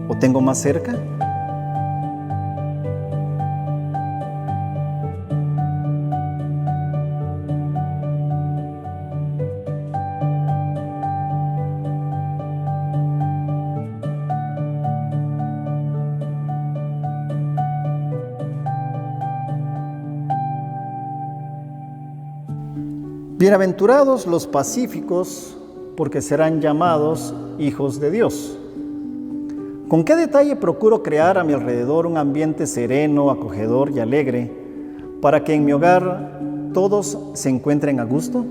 o tengo más cerca. Bienaventurados los pacíficos, porque serán llamados hijos de Dios. ¿Con qué detalle procuro crear a mi alrededor un ambiente sereno, acogedor y alegre, para que en mi hogar todos se encuentren a gusto?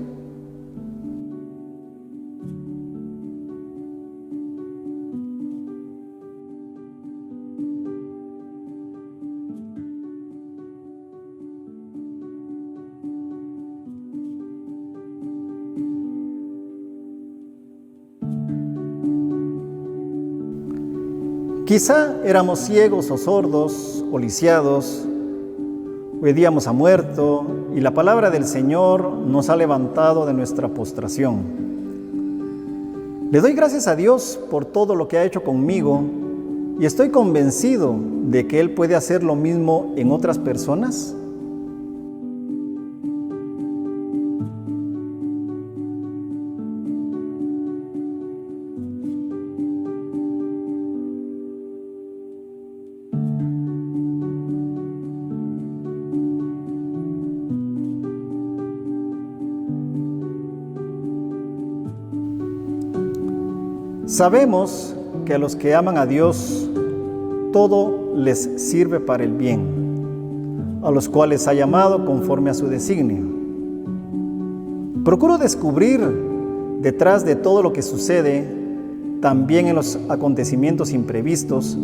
Quizá éramos ciegos o sordos o lisiados, obedíamos a muerto y la palabra del Señor nos ha levantado de nuestra postración. Le doy gracias a Dios por todo lo que ha hecho conmigo y estoy convencido de que Él puede hacer lo mismo en otras personas. Sabemos que a los que aman a Dios, todo les sirve para el bien, a los cuales ha llamado conforme a su designio. Procuro descubrir detrás de todo lo que sucede, también en los acontecimientos imprevistos,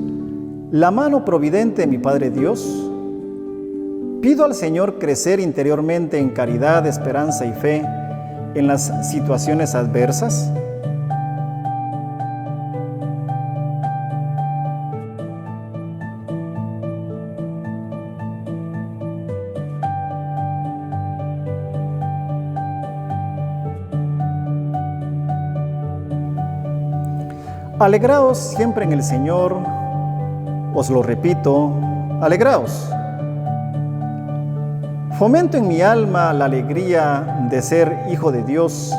la mano providente de mi Padre Dios. Pido al Señor crecer interiormente en caridad, esperanza y fe en las situaciones adversas. Alegraos siempre en el Señor, os lo repito, alegraos. Fomento en mi alma la alegría de ser hijo de Dios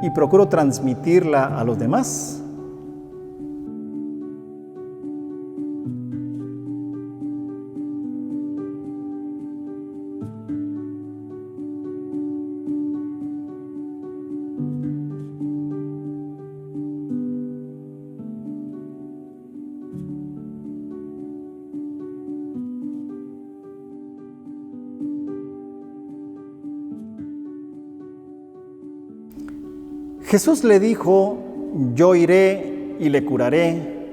y procuro transmitirla a los demás. Jesús le dijo: yo iré y le curaré.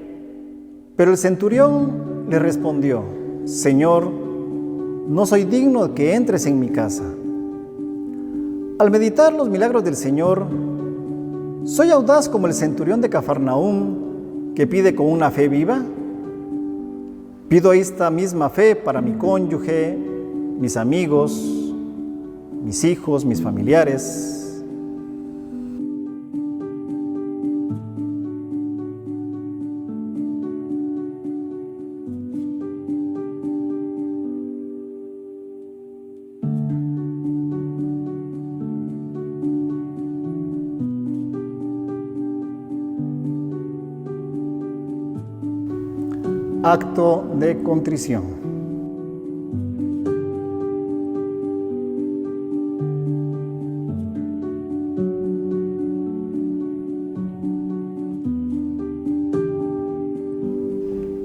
Pero el centurión le respondió: Señor, no soy digno de que entres en mi casa. Al meditar los milagros del Señor, soy audaz como el centurión de Cafarnaúm, que pide con una fe viva. Pido esta misma fe para mi cónyuge, mis amigos, mis hijos, mis familiares. Acto de contrición.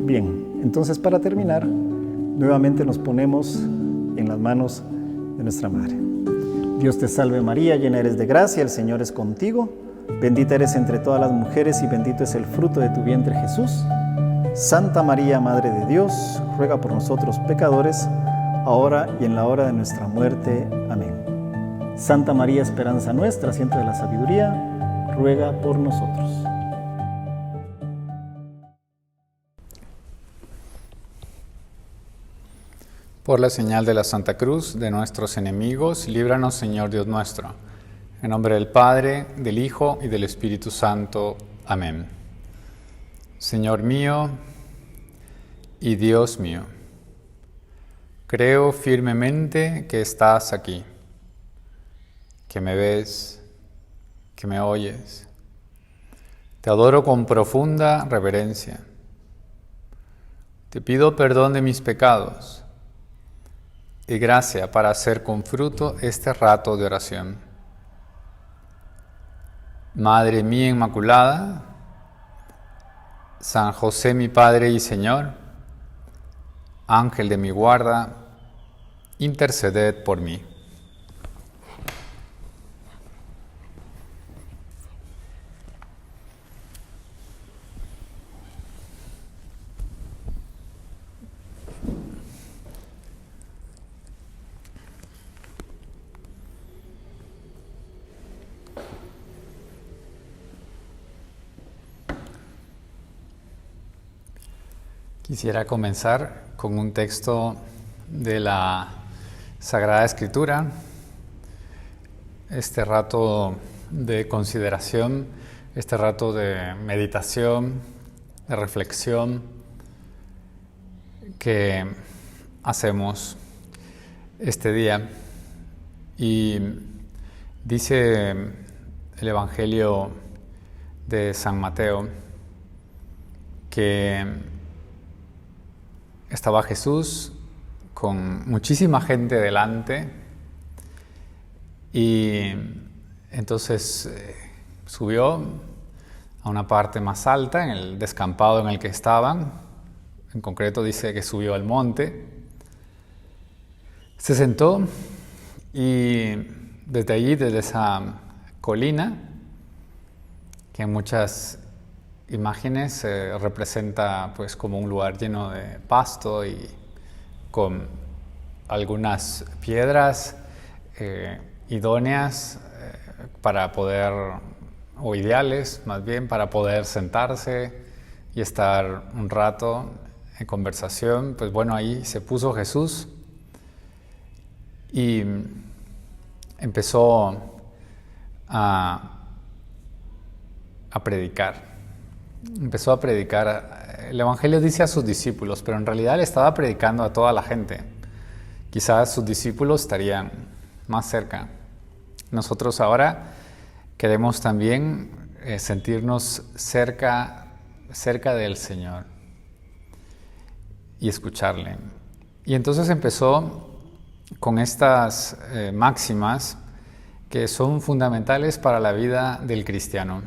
Bien, entonces para terminar, nuevamente nos ponemos en las manos de nuestra Madre. Dios te salve María, llena eres de gracia, el Señor es contigo. Bendita eres entre todas las mujeres y bendito es el fruto de tu vientre Jesús. Santa María, Madre de Dios, ruega por nosotros pecadores, ahora y en la hora de nuestra muerte. Amén. Santa María, esperanza nuestra, asiento de la sabiduría, ruega por nosotros. Por la señal de la Santa Cruz de nuestros enemigos, líbranos, Señor Dios nuestro. En nombre del Padre, del Hijo y del Espíritu Santo. Amén. Señor mío y Dios mío, creo firmemente que estás aquí, que me ves, que me oyes. Te adoro con profunda reverencia. Te pido perdón de mis pecados y gracia para hacer con fruto este rato de oración. Madre mía Inmaculada, San José mi Padre y Señor, Ángel de mi guarda, interceded por mí. Quisiera comenzar con un texto de la Sagrada Escritura. Este rato de consideración, este rato de meditación, de reflexión que hacemos este día. Y dice el Evangelio de San Mateo que estaba Jesús con muchísima gente delante y entonces subió a una parte más alta, en el descampado en el que estaban. En concreto dice que subió al monte, se sentó y desde allí, desde esa colina, que en muchas imágenes representa pues como un lugar lleno de pasto y con algunas piedras idóneas para poder, o ideales más bien, para poder sentarse y estar un rato en conversación. Pues bueno, ahí se puso Jesús y empezó a predicar. Empezó a predicar. El Evangelio dice a sus discípulos, pero en realidad le estaba predicando a toda la gente. Quizás sus discípulos estarían más cerca. Nosotros ahora queremos también sentirnos cerca del Señor y escucharle. Y entonces empezó con estas máximas que son fundamentales para la vida del cristiano.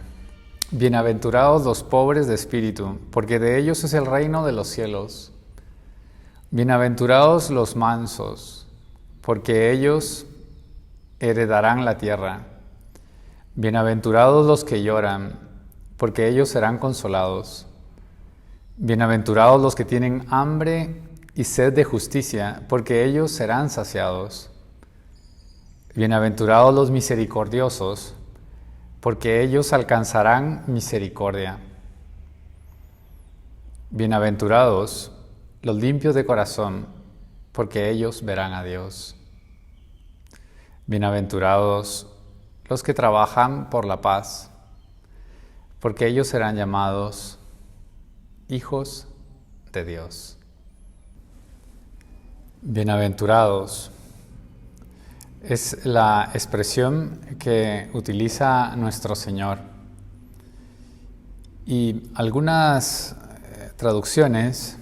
Bienaventurados los pobres de espíritu, porque de ellos es el reino de los cielos. Bienaventurados los mansos, porque ellos heredarán la tierra. Bienaventurados los que lloran, porque ellos serán consolados. Bienaventurados los que tienen hambre y sed de justicia, porque ellos serán saciados. Bienaventurados los misericordiosos, porque ellos alcanzarán misericordia. Bienaventurados los limpios de corazón, porque ellos verán a Dios. Bienaventurados los que trabajan por la paz, porque ellos serán llamados hijos de Dios. Bienaventurados es la expresión que utiliza nuestro Señor. Y algunas traducciones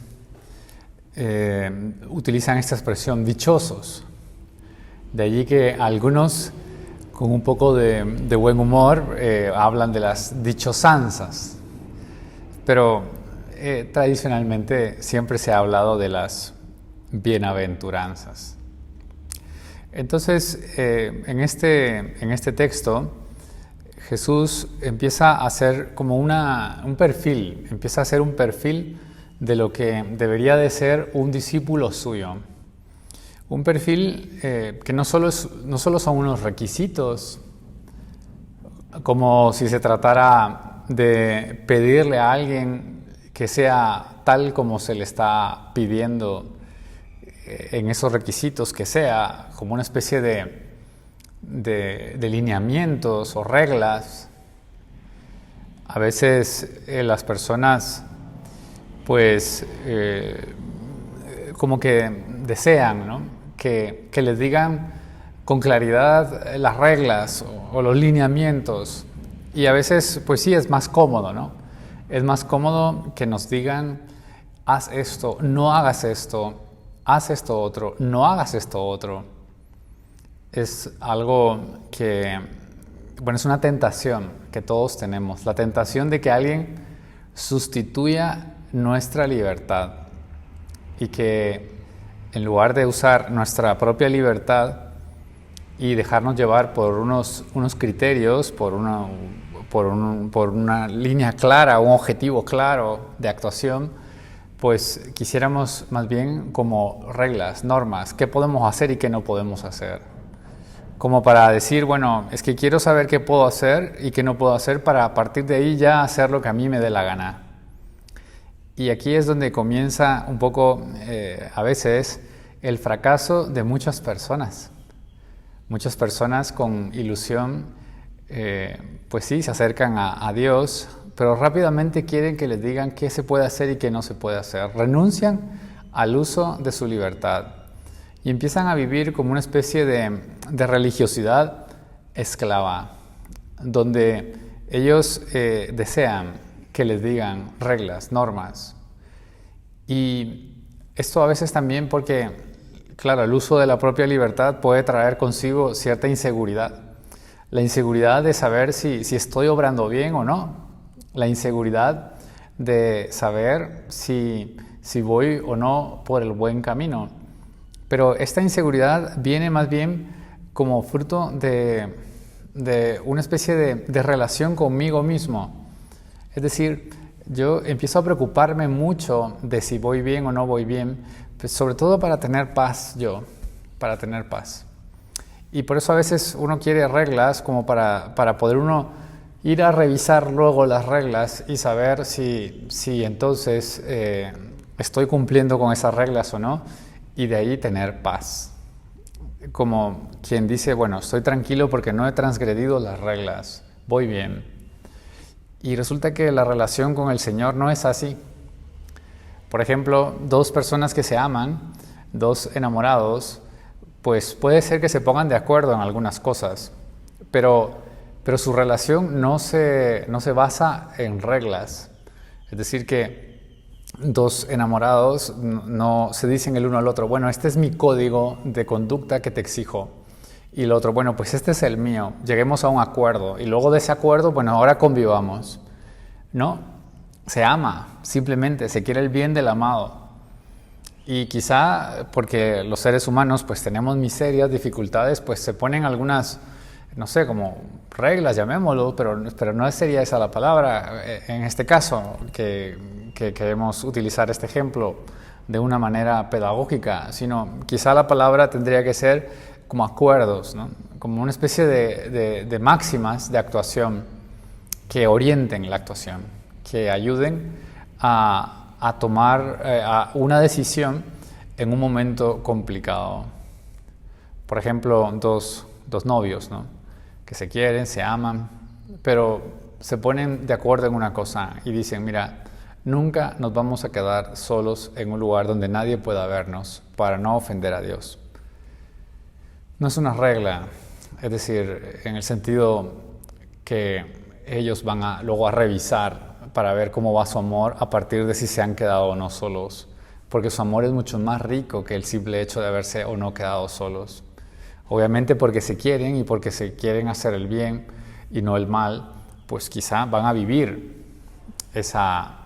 utilizan esta expresión dichosos. De allí que algunos, con un poco de buen humor, hablan de las dichosanzas. Pero tradicionalmente siempre se ha hablado de las bienaventuranzas. Entonces, en este texto, Jesús empieza a hacer como un perfil, empieza a hacer un perfil de lo que debería de ser un discípulo suyo. Un perfil que no solo son unos requisitos, como si se tratara de pedirle a alguien que sea tal como se le está pidiendo en esos requisitos, que sea como una especie de lineamientos o reglas. A veces las personas pues como que desean, ¿no?, que les digan con claridad las reglas o los lineamientos, y a veces pues sí es más cómodo, ¿no? Es más cómodo que nos digan: haz esto, no hagas esto, haz esto otro, no hagas esto otro. Es algo que bueno, es una tentación que todos tenemos, la tentación de que alguien sustituya nuestra libertad y que en lugar de usar nuestra propia libertad y dejarnos llevar por unos criterios, por una línea clara, un objetivo claro de actuación, pues quisiéramos más bien como reglas, normas, qué podemos hacer y qué no podemos hacer. Como para decir, bueno, es que quiero saber qué puedo hacer y qué no puedo hacer para a partir de ahí ya hacer lo que a mí me dé la gana. Y aquí es donde comienza un poco, a veces, el fracaso de muchas personas. Muchas personas con ilusión, pues sí, se acercan a Dios, pero rápidamente quieren que les digan qué se puede hacer y qué no se puede hacer. Renuncian al uso de su libertad y empiezan a vivir como una especie de religiosidad esclava, donde ellos desean que les digan reglas, normas. Y esto a veces también porque, claro, el uso de la propia libertad puede traer consigo cierta inseguridad. La inseguridad de saber si estoy obrando bien o no. La inseguridad de saber si voy o no por el buen camino. Pero esta inseguridad viene más bien como fruto de una especie de relación conmigo mismo. Es decir, yo empiezo a preocuparme mucho de si voy bien o no voy bien, pues sobre todo para tener paz para tener paz. Y por eso a veces uno quiere reglas como para poder uno ir a revisar luego las reglas y saber si entonces estoy cumpliendo con esas reglas o no, y de ahí tener paz. Como quien dice, bueno, estoy tranquilo porque no he transgredido las reglas, voy bien. Y resulta que la relación con el Señor no es así. Por ejemplo, dos personas que se aman, dos enamorados, pues puede ser que se pongan de acuerdo en algunas cosas, pero su relación no se basa en reglas. Es decir, que dos enamorados no se dicen el uno al otro, bueno, este es mi código de conducta que te exijo. Y el otro, bueno, pues este es el mío, lleguemos a un acuerdo. Y luego de ese acuerdo, bueno, ahora convivamos. No, se ama, simplemente se quiere el bien del amado. Y quizá porque los seres humanos pues tenemos miserias, dificultades, pues se ponen algunas, no sé, como reglas, llamémoslo, pero no sería esa la palabra. En este caso, que queremos utilizar este ejemplo de una manera pedagógica, sino quizá la palabra tendría que ser como acuerdos, ¿no? Como una especie de máximas de actuación que orienten la actuación, que ayuden a tomar una decisión en un momento complicado. Por ejemplo, dos novios, ¿no? Que se quieren, se aman, pero se ponen de acuerdo en una cosa y dicen, mira, nunca nos vamos a quedar solos en un lugar donde nadie pueda vernos para no ofender a Dios. No es una regla, es decir, en el sentido que ellos van luego a revisar para ver cómo va su amor a partir de si se han quedado o no solos, porque su amor es mucho más rico que el simple hecho de haberse o no quedado solos. Obviamente porque se quieren y porque se quieren hacer el bien y no el mal, pues quizá van a vivir esa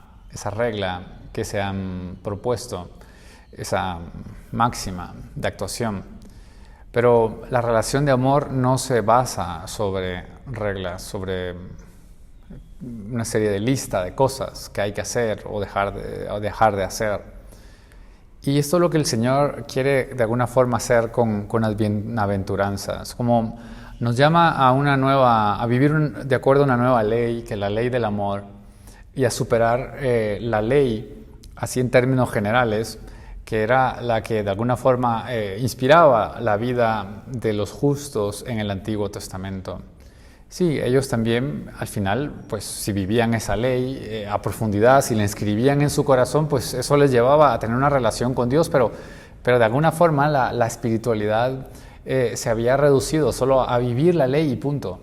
regla que se han propuesto, esa máxima de actuación. Pero la relación de amor no se basa sobre reglas, sobre una serie de lista de cosas que hay que hacer o dejar de hacer. Y esto es lo que el Señor quiere de alguna forma hacer con las bienaventuranzas, como nos llama a vivir de acuerdo a una nueva ley, que es la ley del amor, y a superar la ley, así en términos generales, que era la que de alguna forma inspiraba la vida de los justos en el Antiguo Testamento. Sí, ellos también al final, pues si vivían esa ley a profundidad, si la inscribían en su corazón, pues eso les llevaba a tener una relación con Dios, pero de alguna forma la espiritualidad se había reducido solo a vivir la ley y punto.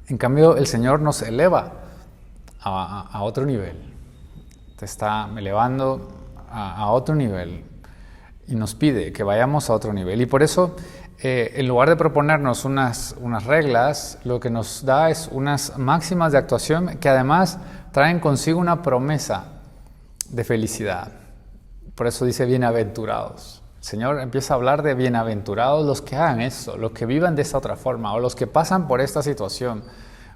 En cambio, el Señor nos eleva a otro nivel, te está elevando a otro nivel y nos pide que vayamos a otro nivel. Y por eso en lugar de proponernos unas reglas, lo que nos da es unas máximas de actuación que además traen consigo una promesa de felicidad. Por eso dice bienaventurados. El Señor empieza a hablar de bienaventurados los que hagan eso, los que vivan de esta otra forma o los que pasan por esta situación.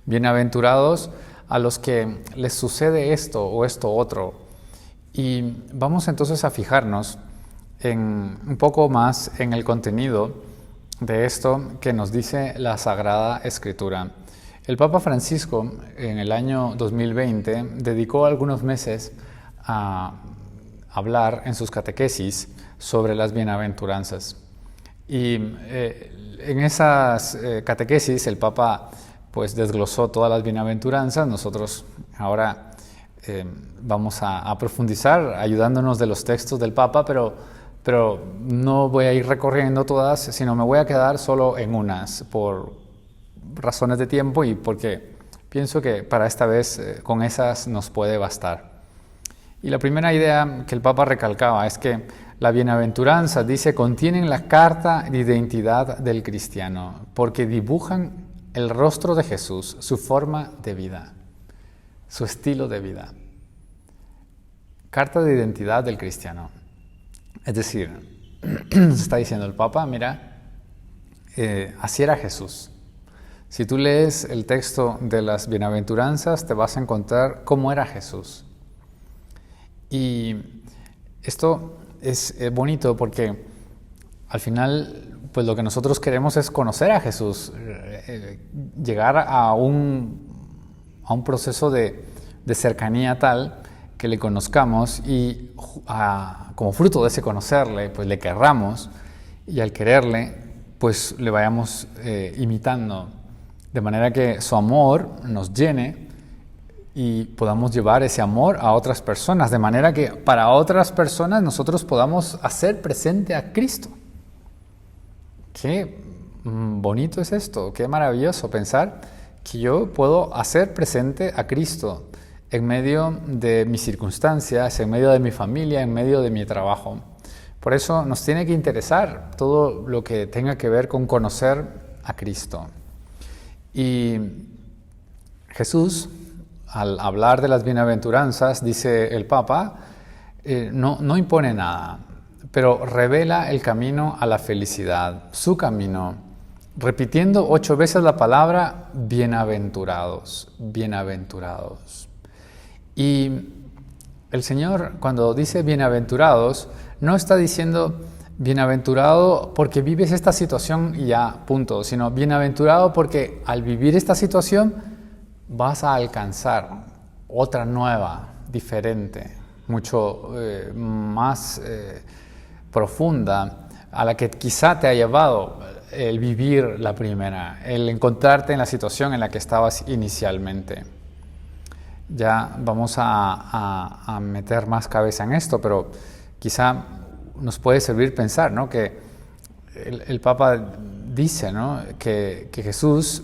Bienaventurados a los que les sucede esto o esto otro. Y vamos entonces a fijarnos un poco más en el contenido de esto que nos dice la Sagrada Escritura. El Papa Francisco en el año 2020 dedicó algunos meses a hablar en sus catequesis sobre las bienaventuranzas. Y en esas catequesis el Papa pues desglosó todas las bienaventuranzas. Nosotros ahora vamos a profundizar ayudándonos de los textos del Papa, pero no voy a ir recorriendo todas, sino me voy a quedar solo en unas por razones de tiempo y porque pienso que para esta vez con esas nos puede bastar. Y la primera idea que el Papa recalcaba es que la bienaventuranza, dice, contienen la carta de identidad del cristiano, porque dibujan el rostro de Jesús, su forma de vida, su estilo de vida. Carta de identidad del cristiano. Es decir, está diciendo el Papa, mira, así era Jesús. Si tú lees el texto de las bienaventuranzas, te vas a encontrar cómo era Jesús. Y esto es bonito porque al final pues lo que nosotros queremos es conocer a Jesús, llegar a un proceso de cercanía tal que le conozcamos y como fruto de ese conocerle, pues le querramos y al quererle, pues le vayamos imitando, de manera que su amor nos llene y podamos llevar ese amor a otras personas, de manera que para otras personas nosotros podamos hacer presente a Cristo. Qué bonito es esto, qué maravilloso pensar que yo puedo hacer presente a Cristo en medio de mis circunstancias, en medio de mi familia, en medio de mi trabajo. Por eso nos tiene que interesar todo lo que tenga que ver con conocer a Cristo. Y Jesús, al hablar de las bienaventuranzas, dice el Papa, no impone nada, pero revela el camino a la felicidad, su camino, repitiendo 8 veces la palabra bienaventurados, bienaventurados. Y el Señor, cuando dice bienaventurados, no está diciendo bienaventurado porque vives esta situación y ya, punto, sino bienaventurado porque al vivir esta situación vas a alcanzar otra nueva, diferente, mucho más profunda, a la que quizá te ha llevado el vivir la primera, el encontrarte en la situación en la que estabas inicialmente. Ya vamos a meter más cabeza en esto, pero quizá nos puede servir pensar, ¿no? Que el Papa dice, ¿no? que Jesús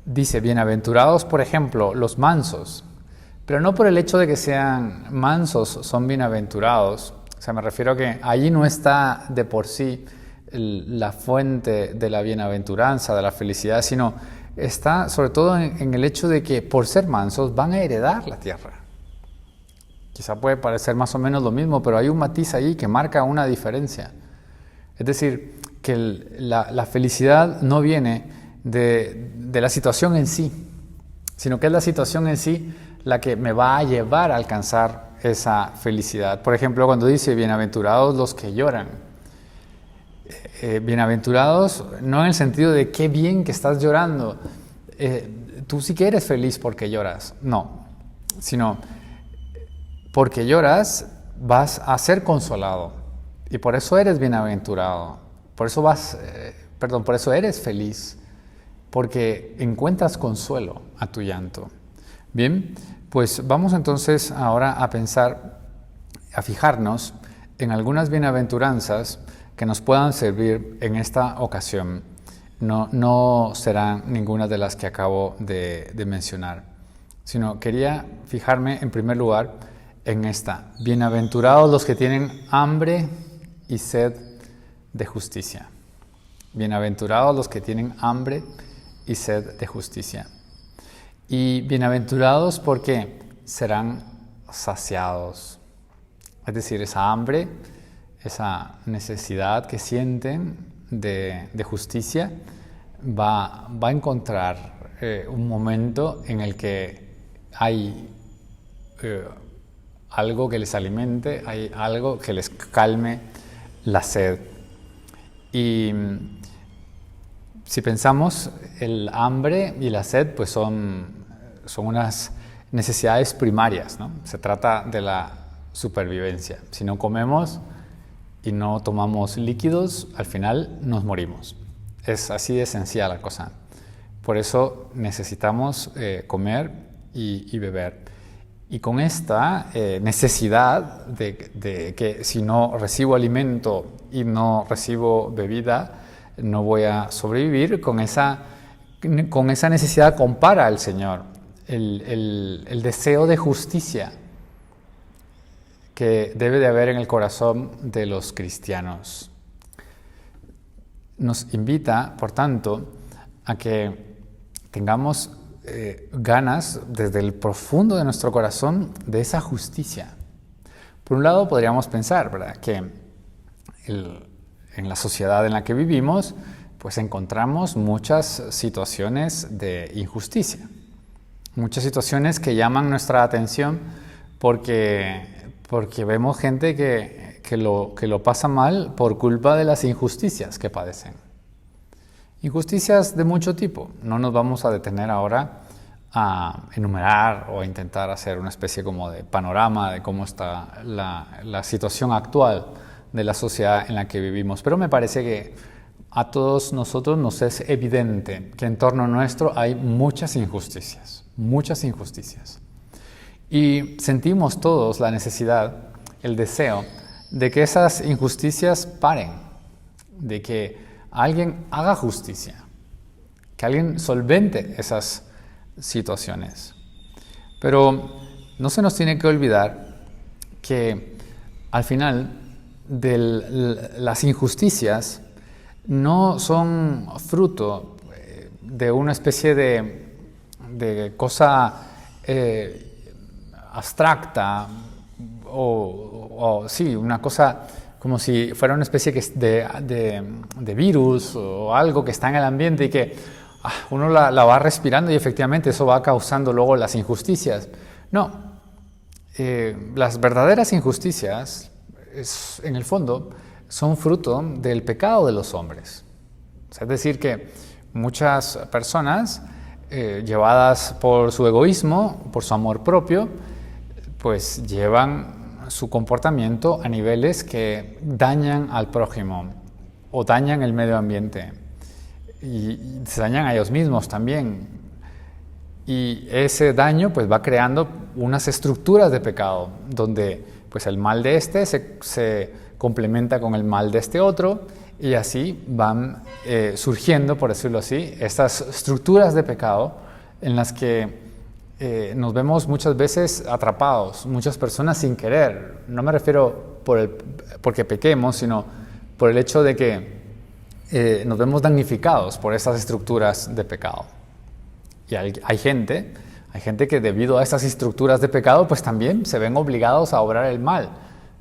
dice, bienaventurados, por ejemplo, los mansos, pero no por el hecho de que sean mansos son bienaventurados. O sea, me refiero a que allí no está de por sí la fuente de la bienaventuranza, de la felicidad, sino está sobre todo en el hecho de que por ser mansos van a heredar la tierra. Quizá puede parecer más o menos lo mismo, pero hay un matiz ahí que marca una diferencia. Es decir, que la felicidad no viene de la situación en sí, sino que es la situación en sí la que me va a llevar a alcanzar esa felicidad. Por ejemplo, cuando dice bienaventurados los que lloran, bienaventurados no en el sentido de qué bien que estás llorando, tú sí que eres feliz porque lloras, no, sino porque lloras vas a ser consolado y por eso eres bienaventurado, por eso eres feliz, porque encuentras consuelo a tu llanto. Bien, pues vamos entonces ahora a pensar, a fijarnos en algunas bienaventuranzas que nos puedan servir en esta ocasión. No serán ninguna de las que acabo de mencionar, sino quería fijarme en primer lugar en esta. Bienaventurados los que tienen hambre y sed de justicia. Bienaventurados los que tienen hambre y sed de justicia. Y bienaventurados porque serán saciados. Es decir, esa hambre, esa necesidad que sienten de justicia va a encontrar un momento en el que hay algo que les alimente, hay algo que les calme la sed. Y si pensamos, el hambre y la sed pues son unas necesidades primarias, ¿no? Se trata de la supervivencia. Si no comemos y no tomamos líquidos, al final nos morimos. Es así de esencial la cosa. Por eso necesitamos comer y beber. Y con esta necesidad de que si no recibo alimento y no recibo bebida, no voy a sobrevivir, con esa necesidad compara el Señor el deseo de justicia que debe de haber en el corazón de los cristianos. Nos invita, por tanto, a que tengamos ganas desde el profundo de nuestro corazón de esa justicia. Por un lado podríamos pensar, ¿verdad?, que en la sociedad en la que vivimos pues encontramos muchas situaciones de injusticia, muchas situaciones que llaman nuestra atención porque vemos gente que lo pasa mal por culpa de las injusticias que padecen. Injusticias de mucho tipo. No nos vamos a detener ahora a enumerar o a intentar hacer una especie como de panorama de cómo está la situación actual de la sociedad en la que vivimos. Pero me parece que a todos nosotros nos es evidente que en torno nuestro hay muchas injusticias. Y sentimos todos la necesidad, el deseo de que esas injusticias paren, de que alguien haga justicia, que alguien solvente esas situaciones. Pero no se nos tiene que olvidar que al final las injusticias no son fruto de una especie de cosa abstracta o sí, una cosa como si fuera una especie de virus o algo que está en el ambiente y que uno la va respirando y efectivamente eso va causando luego las injusticias. No, las verdaderas injusticias en el fondo son fruto del pecado de los hombres. Es decir, que muchas personas llevadas por su egoísmo, por su amor propio, pues llevan su comportamiento a niveles que dañan al prójimo o dañan el medio ambiente y se dañan a ellos mismos también. Y ese daño pues va creando unas estructuras de pecado donde pues el mal de este se complementa con el mal de este otro y así van surgiendo, por decirlo así, estas estructuras de pecado en las que nos vemos muchas veces atrapados, muchas personas sin querer. No me refiero porque pequemos, sino por el hecho de que nos vemos damnificados por estas estructuras de pecado. Y hay gente que debido a estas estructuras de pecado, pues también se ven obligados a obrar el mal.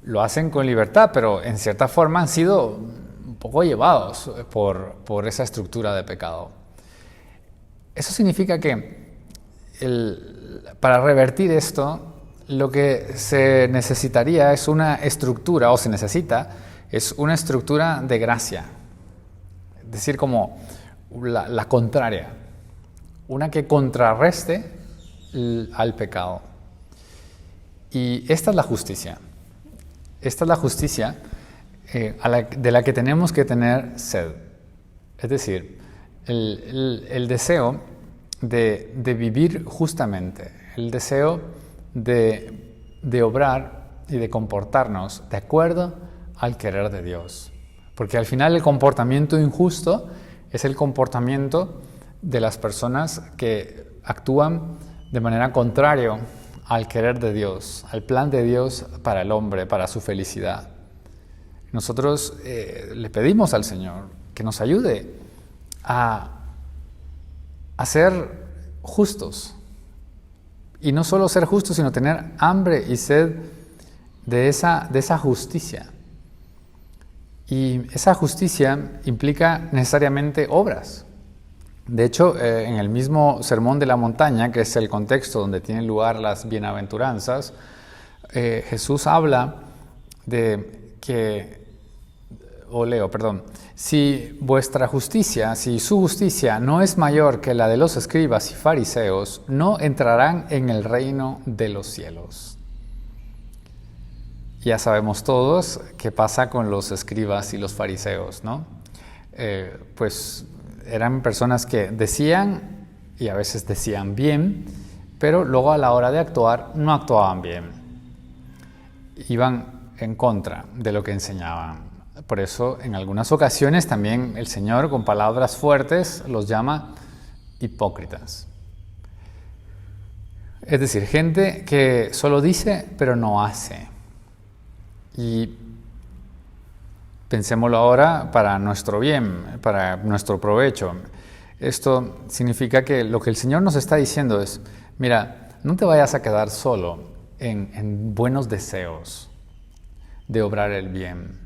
Lo hacen con libertad, pero en cierta forma han sido un poco llevados por esa estructura de pecado. Eso significa que para revertir esto, lo que se necesitaría es una estructura, o se necesita, es una estructura de gracia. Es decir, como la contraria. Una que contrarreste al pecado. Y esta es la justicia. Esta es la justicia de la que tenemos que tener sed. Es decir, el deseo de vivir justamente, el deseo de obrar y de comportarnos de acuerdo al querer de Dios. Porque al final el comportamiento injusto es el comportamiento de las personas que actúan de manera contraria al querer de Dios, al plan de Dios para el hombre, para su felicidad. Nosotros le pedimos al Señor que nos ayude a ser justos. Y no solo ser justos, sino tener hambre y sed de esa justicia. Y esa justicia implica necesariamente obras. De hecho, en el mismo Sermón de la Montaña, que es el contexto donde tienen lugar las bienaventuranzas, Jesús habla de que, si vuestra justicia, si su justicia no es mayor que la de los escribas y fariseos, no entrarán en el reino de los cielos. Ya sabemos todos qué pasa con los escribas y los fariseos, ¿no? Pues eran personas que decían, y a veces decían bien, pero luego a la hora de actuar no actuaban bien. Iban en contra de lo que enseñaban. Por eso, en algunas ocasiones también el Señor, con palabras fuertes, los llama hipócritas. Es decir, gente que solo dice, pero no hace. Y pensémoslo ahora para nuestro bien, para nuestro provecho. Esto significa que lo que el Señor nos está diciendo es, mira, no te vayas a quedar solo en buenos deseos de obrar el bien.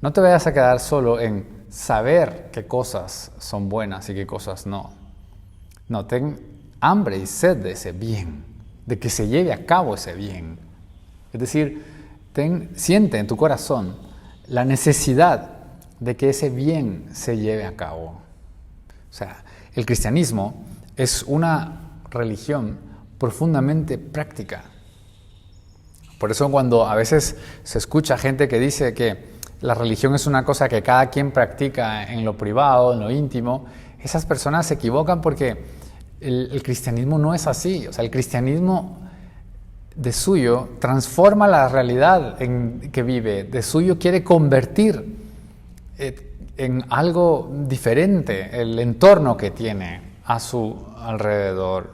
No te vayas a quedar solo en saber qué cosas son buenas y qué cosas no. No, ten hambre y sed de ese bien, de que se lleve a cabo ese bien. Es decir, siente en tu corazón la necesidad de que ese bien se lleve a cabo. O sea, el cristianismo es una religión profundamente práctica. Por eso cuando a veces se escucha gente que dice que la religión es una cosa que cada quien practica en lo privado, en lo íntimo, esas personas se equivocan porque el cristianismo no es así. O sea, el cristianismo de suyo transforma la realidad en que vive, de suyo quiere convertir en algo diferente el entorno que tiene a su alrededor.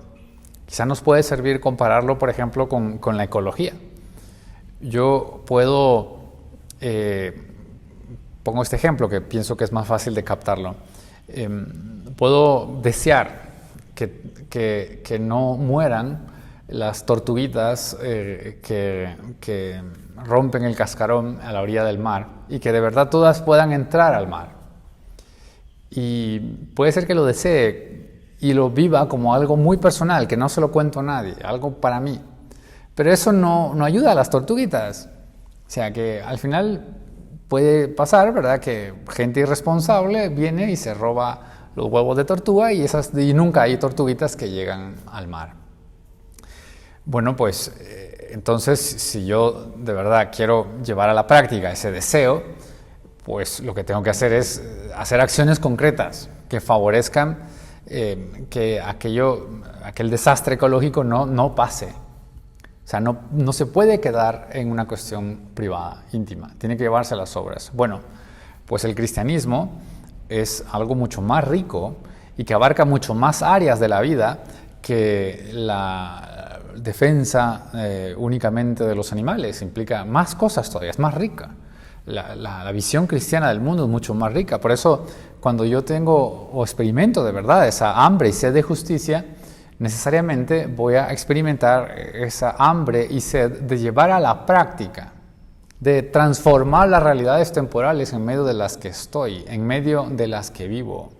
Quizá nos puede servir compararlo, por ejemplo, con la ecología. Yo puedo, pongo este ejemplo que pienso que es más fácil de captarlo, puedo desear que no mueran las tortuguitas que rompen el cascarón a la orilla del mar y que de verdad todas puedan entrar al mar. Y puede ser que lo desee y lo viva como algo muy personal, que no se lo cuento a nadie, algo para mí. Pero eso no ayuda a las tortuguitas. O sea que al final puede pasar, ¿verdad?, que gente irresponsable viene y se roba los huevos de tortuga y nunca hay tortuguitas que llegan al mar. Bueno, pues entonces si yo de verdad quiero llevar a la práctica ese deseo, pues lo que tengo que hacer es hacer acciones concretas que favorezcan que aquel desastre ecológico no pase. O sea, no se puede quedar en una cuestión privada, íntima, tiene que llevarse a las obras. Bueno, pues el cristianismo es algo mucho más rico y que abarca mucho más áreas de la vida que la defensa únicamente de los animales. Implica más cosas todavía, es más rica. La visión cristiana del mundo es mucho más rica. Por eso, cuando yo tengo o experimento de verdad esa hambre y sed de justicia, necesariamente voy a experimentar esa hambre y sed de llevar a la práctica, de transformar las realidades temporales en medio de las que estoy, en medio de las que vivo.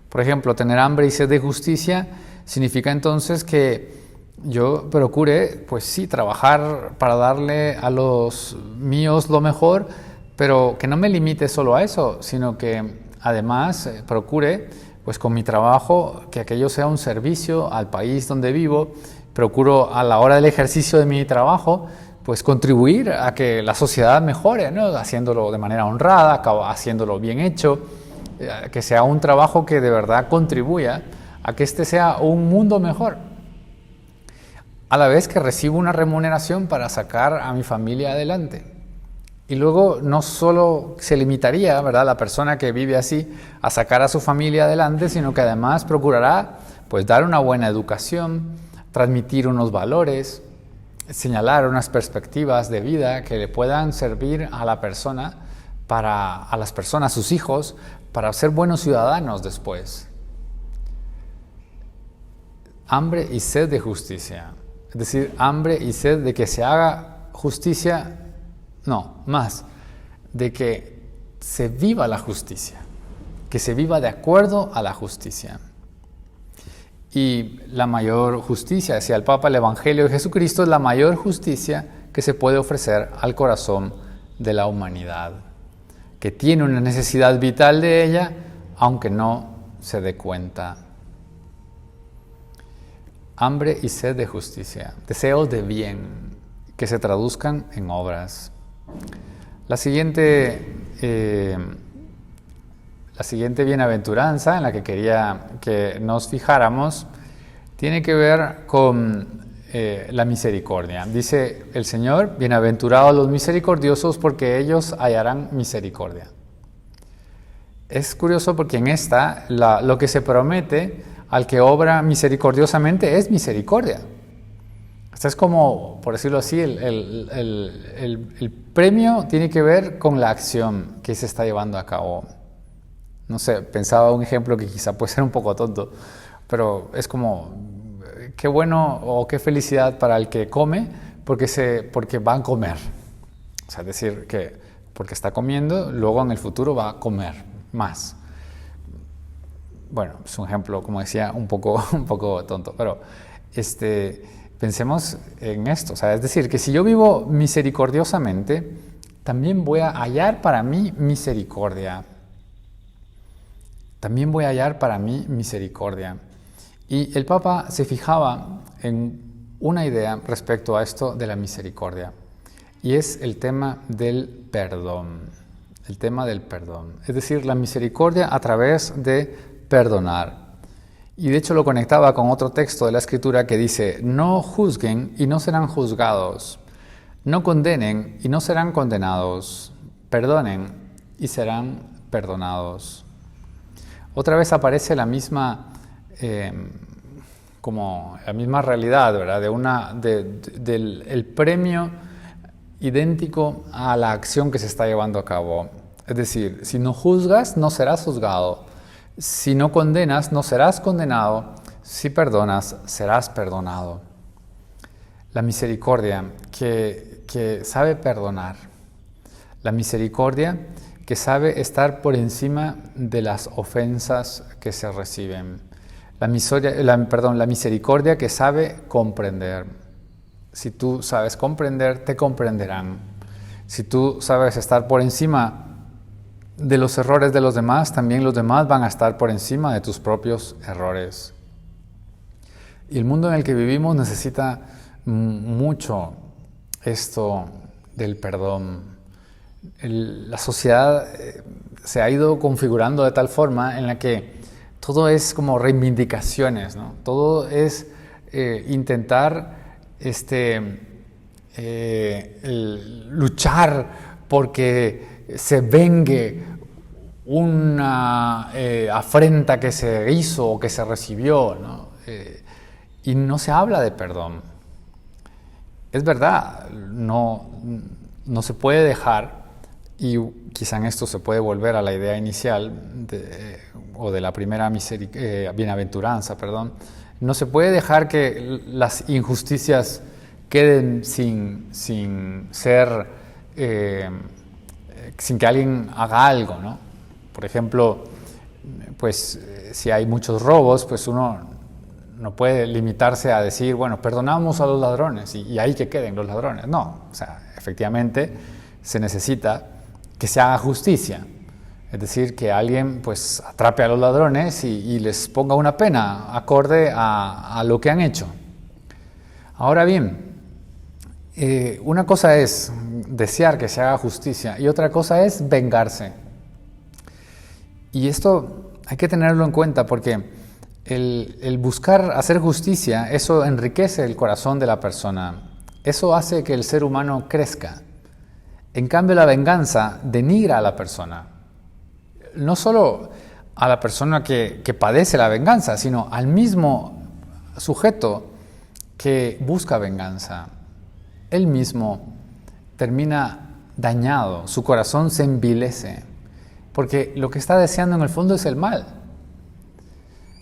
Por ejemplo, tener hambre y sed de justicia significa entonces que yo procure, pues sí, trabajar para darle a los míos lo mejor, pero que no me limite solo a eso, sino que además procure, pues con mi trabajo, que aquello sea un servicio al país donde vivo. Procuro a la hora del ejercicio de mi trabajo, pues contribuir a que la sociedad mejore, ¿no?, haciéndolo de manera honrada, haciéndolo bien hecho, que sea un trabajo que de verdad contribuya a que este sea un mundo mejor. A la vez que recibo una remuneración para sacar a mi familia adelante. Y luego no solo se limitaría, ¿verdad?, la persona que vive así a sacar a su familia adelante, sino que además procurará, pues, dar una buena educación, transmitir unos valores, señalar unas perspectivas de vida que le puedan servir a la persona a las personas, sus hijos, para ser buenos ciudadanos después. Hambre y sed de justicia. Es decir, hambre y sed de que se haga justicia, no, más, de que se viva la justicia, que se viva de acuerdo a la justicia. Y la mayor justicia, decía el Papa, el Evangelio de Jesucristo es la mayor justicia que se puede ofrecer al corazón de la humanidad, que tiene una necesidad vital de ella, aunque no se dé cuenta. Hambre y sed de justicia, deseos de bien, que se traduzcan en obras. La siguiente bienaventuranza en la que quería que nos fijáramos tiene que ver con la misericordia. Dice el Señor: bienaventurados los misericordiosos, porque ellos hallarán misericordia. Es curioso porque en esta lo que se promete al que obra misericordiosamente es misericordia. Esto es como, por decirlo así, el premio tiene que ver con la acción que se está llevando a cabo. No sé, pensaba un ejemplo que quizá puede ser un poco tonto, pero es como, qué bueno o qué felicidad para el que come porque va a comer. O sea, es decir, que porque está comiendo, luego en el futuro va a comer más. Bueno, es un ejemplo, como decía, un poco tonto, pero pensemos en esto. O sea, es decir, que si yo vivo misericordiosamente, también voy a hallar para mí misericordia. También voy a hallar para mí misericordia. Y el Papa se fijaba en una idea respecto a esto de la misericordia, y es el tema del perdón. El tema del perdón. Es decir, la misericordia a través de perdonar. Y de hecho lo conectaba con otro texto de la Escritura que dice: no juzguen y no serán juzgados, no condenen y no serán condenados, perdonen y serán perdonados. Otra vez aparece la misma realidad, ¿verdad? del premio idéntico a la acción que se está llevando a cabo. Es decir, si no juzgas, no serás juzgado. Si no condenas, no serás condenado. Si perdonas, serás perdonado. La misericordia que sabe perdonar. La misericordia que sabe estar por encima de las ofensas que se reciben. La misericordia que sabe comprender. Si tú sabes comprender, te comprenderán. Si tú sabes estar por encima de los errores de los demás, también los demás van a estar por encima de tus propios errores. Y el mundo en el que vivimos necesita mucho esto del perdón. La sociedad se ha ido configurando de tal forma en la que todo es como reivindicaciones, ¿no? Todo es intentar luchar porque se vengue una afrenta que se hizo o que se recibió, ¿no? Y no se habla de perdón. Es verdad, no se puede dejar, y quizá en esto se puede volver a la idea inicial de la primera bienaventuranza, no se puede dejar que las injusticias queden sin ser, sin que alguien haga algo, ¿no? Por ejemplo, pues si hay muchos robos, pues uno no puede limitarse a decir, bueno, perdonamos a los ladrones y ahí que queden los ladrones. No, o sea, efectivamente se necesita que se haga justicia. Es decir, que alguien pues atrape a los ladrones y les ponga una pena acorde a lo que han hecho. Ahora bien, una cosa es desear que se haga justicia y otra cosa es vengarse. Y esto hay que tenerlo en cuenta porque el buscar hacer justicia, eso enriquece el corazón de la persona. Eso hace que el ser humano crezca. En cambio, la venganza denigra a la persona. No solo a la persona que padece la venganza, sino al mismo sujeto que busca venganza. Él mismo termina dañado, su corazón se envilece, porque lo que está deseando en el fondo es el mal.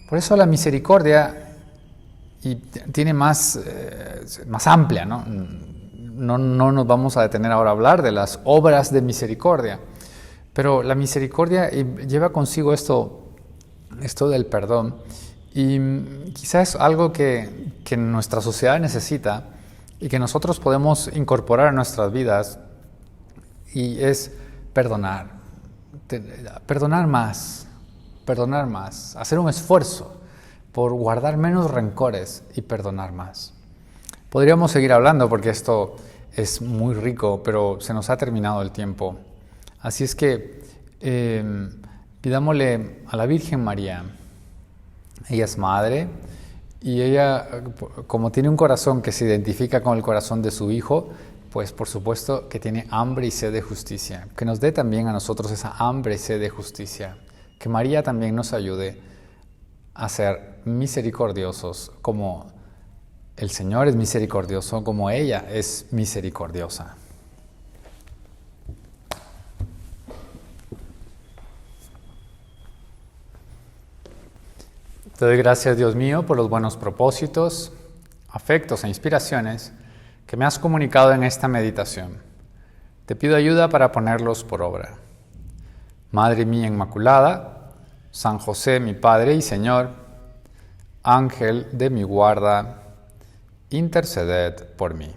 Por eso la misericordia tiene más amplia, ¿no? No nos vamos a detener ahora a hablar de las obras de misericordia, pero la misericordia lleva consigo esto del perdón, y quizás es algo que nuestra sociedad necesita y que nosotros podemos incorporar a nuestras vidas, y es perdonar más, hacer un esfuerzo por guardar menos rencores y perdonar más. Podríamos seguir hablando porque esto es muy rico, pero se nos ha terminado el tiempo. Así es que pidámosle a la Virgen María. Ella es madre y ella, como tiene un corazón que se identifica con el corazón de su Hijo, pues por supuesto que tiene hambre y sed de justicia. Que nos dé también a nosotros esa hambre y sed de justicia. Que María también nos ayude a ser misericordiosos como el Señor es misericordioso, como ella es misericordiosa. Te doy gracias, Dios mío, por los buenos propósitos, afectos e inspiraciones que me has comunicado en esta meditación. Te pido ayuda para ponerlos por obra. Madre mía Inmaculada, San José, mi Padre y Señor, Ángel de mi guarda, interceded por mí.